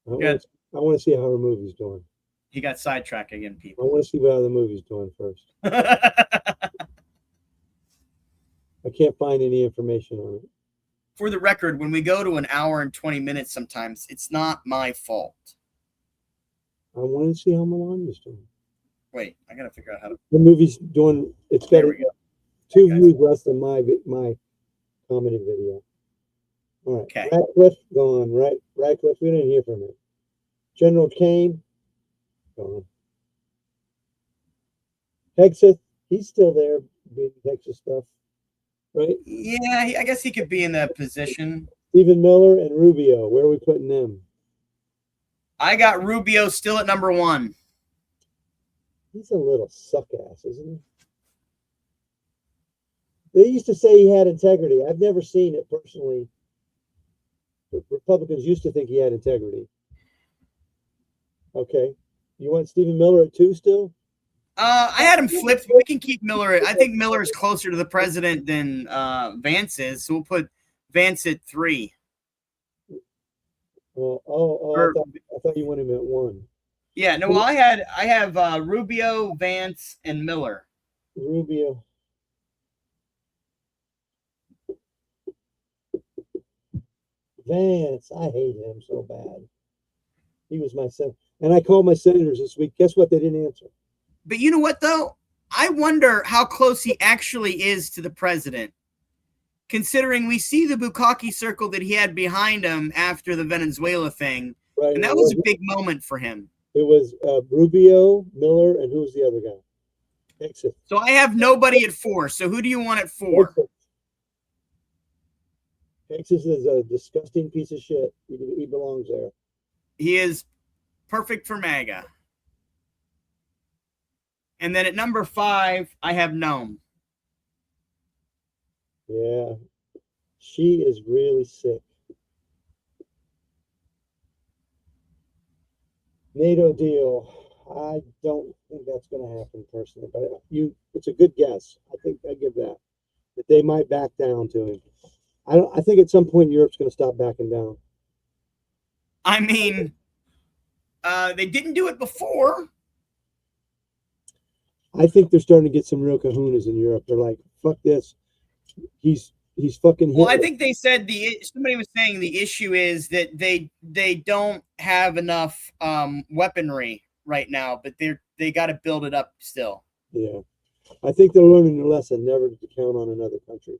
I want to see how her movie's doing.
He got sidetracked again,
I
people.
want to see how the movie's doing first. I can't find any information on it.
For the record, when we go to an hour and 20 minutes sometimes, it's not my fault.
I want to see how Melania's doing.
Wait, I got to figure out how to...
The movie's doing, it's got
There we go.
2 views less than my comedy video. All right.
Okay.
Ratcliffe, gone. Ratcliffe, we didn't hear from him. General Kane, gone. Hexeth, he's still there doing Texas stuff, right?
Yeah, I guess he could be in that position.
Stephen Miller and Rubio, where are we putting them?
I got Rubio still at number 1.
He's a little suck ass, isn't he? They used to say he had integrity. I've never seen it personally. But Republicans used to think he had integrity. Okay. You want Stephen Miller at 2 still?
I had him flipped. We can keep Miller. I think Miller is closer to the president than Vance is, so we'll put Vance at 3.
Well, I thought you wanted him at 1.
Yeah, no, well, I have Rubio, Vance, and Miller.
Rubio. Vance, I hate him so bad. He was my son. And I called my senators this week. Guess what? They didn't answer.
But you know what, though? I wonder how close he actually is to the president, considering we see the Bukkake circle that he had behind him after the Venezuela thing,
Right.
and that was a big moment for him.
It was Rubio, Miller, and who was the other guy? Exit.
So I have nobody at 4. So who do you want at 4?
Texas is a disgusting piece of shit. He belongs there.
He is perfect for MAGA. And then at number 5, I have Noam.
Yeah. She is really sick. NATO deal. I don't think that's going to happen personally, but it's a good guess. I think I give that they might back down to him. I think at some point Europe's going to stop backing down.
I mean, they didn't do it before.
I think they're starting to get some real kahunas in Europe. They're like, fuck this. He's fucking Hitler.
Well, I think they said somebody was saying the issue is that they don't have enough weaponry right now, but they got to build it up still.
Yeah. I think they're learning their lesson never to count on another country.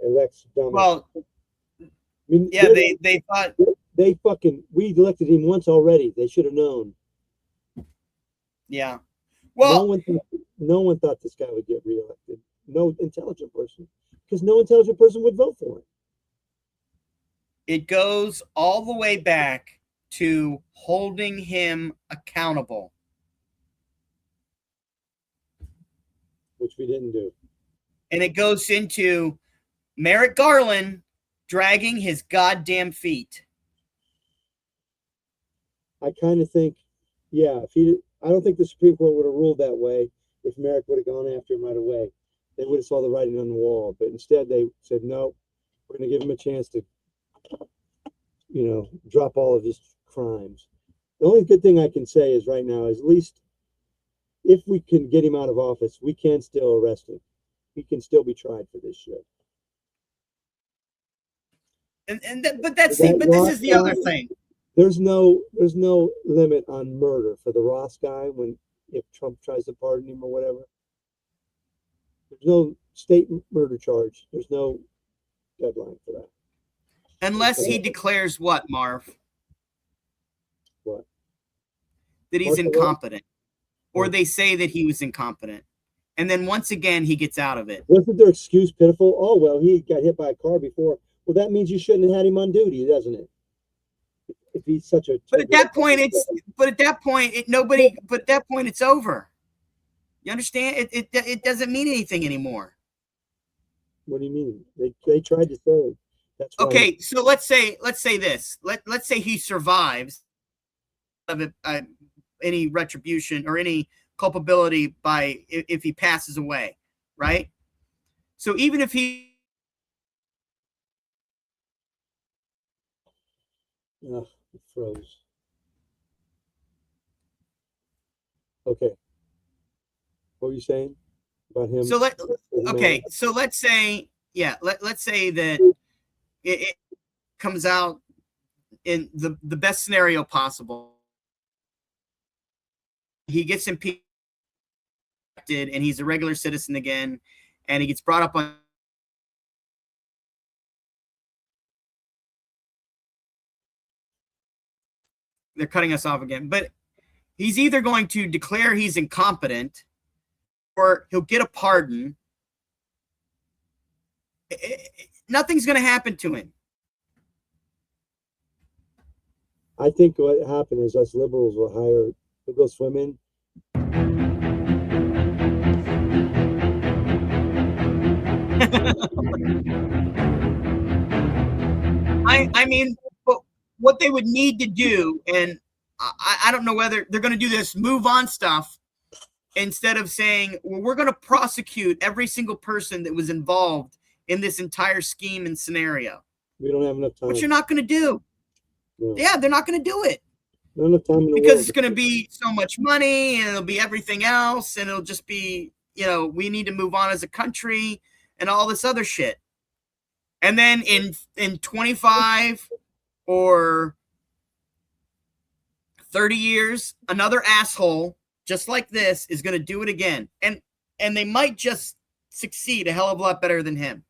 Elects dumb.
Well,
I mean,
yeah, they thought
we elected him once already. They should have known.
Yeah. Well,
no one thought this guy would get reelected. No intelligent person, because no intelligent person would vote for him.
It goes all the way back to holding him accountable,
which we didn't do.
And it goes into Merrick Garland dragging his goddamn feet.
I kind of think, yeah, I don't think the Supreme Court would have ruled that way if Merrick would have gone after him right away. They would have saw the writing on the wall, but instead they said, no, we're going to give him a chance to, drop all of his crimes. The only good thing I can say is right now is at least if we can get him out of office, we can still arrest him. He can still be tried for this shit.
But this is the other thing.
There's no limit on murder for the Ross guy if Trump tries to pardon him or whatever. There's no state murder charge. There's no deadline for that.
Unless he declares what, Marv?
What?
That he's incompetent. Or they say that he was incompetent. And then once again, he gets out of it.
Wasn't their excuse pitiful? Oh, well, he got hit by a car before. Well, that means you shouldn't have had him on duty, doesn't it? If he's such a...
But at that point, it's over. You understand? It doesn't mean anything anymore.
What do you mean? They tried to say that's
okay. So let's say this. Let's say he survives of any retribution or any culpability by if he passes away, right? So even if he
it froze. Okay. What were you saying about him?
So let's say let's say that it comes out in the best scenario possible. He gets impeached and he's a regular citizen again, and he gets brought up on. They're cutting us off again, but he's either going to declare he's incompetent or he'll get a pardon. Nothing's going to happen to him.
I think what happened is us liberals will hire, they'll go swimming.
I mean, what they would need to do, and I don't know whether they're going to do this move on stuff instead of saying, well, we're going to prosecute every single person that was involved in this entire scheme and scenario.
We don't have enough time.
Which you're not going to do. No. Yeah, they're not going to do it.
Not enough time in the
because
world.
It's going to be so much money, and it'll be everything else, and it'll just be, we need to move on as a country and all this other shit. And then in 25 or 30 years, another asshole just like this is going to do it again. And they might just succeed a hell of a lot better than him.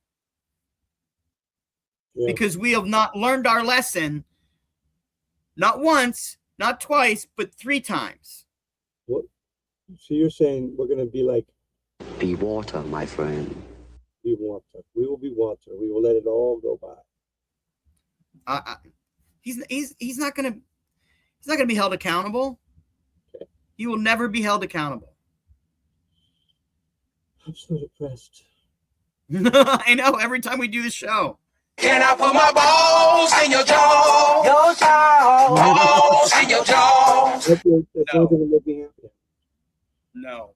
Yeah. Because we have not learned our lesson, not once, not twice, but 3 times.
What? So you're saying we're going to be like...
Be water, my friend.
Be water. We will be water. We will let it all go by.
He's not going to be held accountable. Okay. He will never be held accountable.
I'm so depressed.
I know. Every time we do the show.
Can I put my balls in your jaw? Your jaw. Balls in your jaw.
That's not going to make me happy.
No.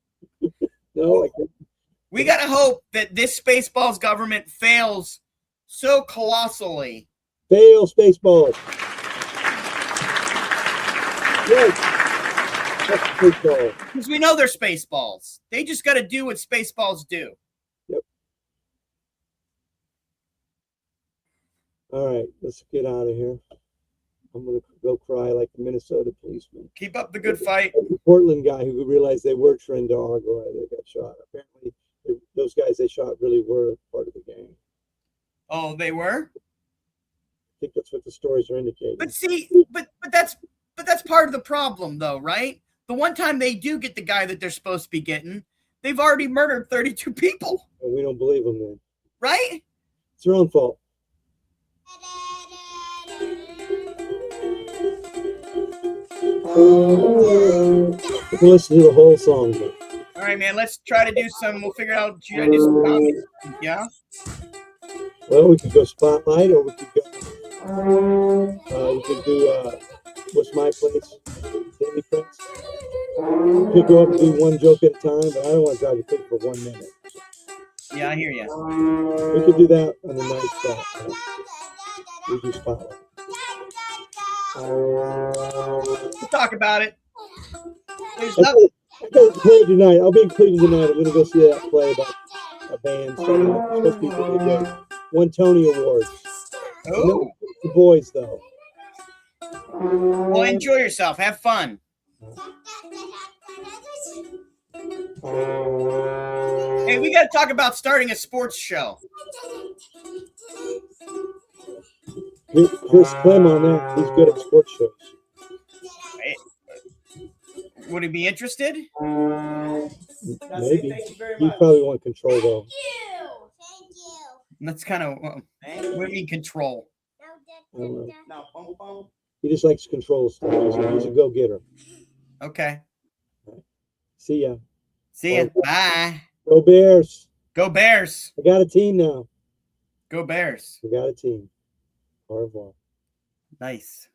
No, I can't.
We got to hope that this Spaceballs government fails so colossally.
Fail, Spaceballs. Yes. That's Spaceballs.
Because we know they're Spaceballs. They just got to do what Spaceballs do.
Yep. All right, let's get out of here. I'm going to go cry like the Minnesota policeman.
Keep up the good fight.
The Portland guy who realized they were trend dog or they got shot. Apparently, those guys they shot really were part of the gang.
Oh, they were?
I think that's what the stories are indicating.
But see, but that's part of the problem, though, right? The one time they do get the guy that they're supposed to be getting, they've already murdered 32 people.
And we don't believe them then.
Right?
It's their own fault. You can listen to the whole song. Then.
All right, man. Let's try to do some. We'll figure out. You gotta do some comedy. Yeah.
Well, we could go Spotlight, or we could do What's My Place, Daily Prince. We could go up and do one joke at a time, but I don't want to drive the thing for 1 minute.
Yeah, I hear you.
We could do that on the night spot. We do Spotlight.
We'll talk about it. There's
nothing. I got to play tonight. I'll be in Cleveland tonight. I'm going to go see that play about a band. It's supposed to be really good. Won Tony Awards.
Oh.
The boys, though.
Well, enjoy yourself. Have fun. Hey, we got to talk about starting a sports show.
Chris Clem on that. He's good at sports shows.
Would he be interested?
Maybe. You probably want control though.
Thank you.
That's kind of what do you mean control?
I don't know. He just likes control stuff. He's a go-getter.
Okay.
See ya.
See ya. Bye.
Go Bears.
Go Bears.
I got a team now.
Go Bears.
We got a team. Au revoir.
Nice.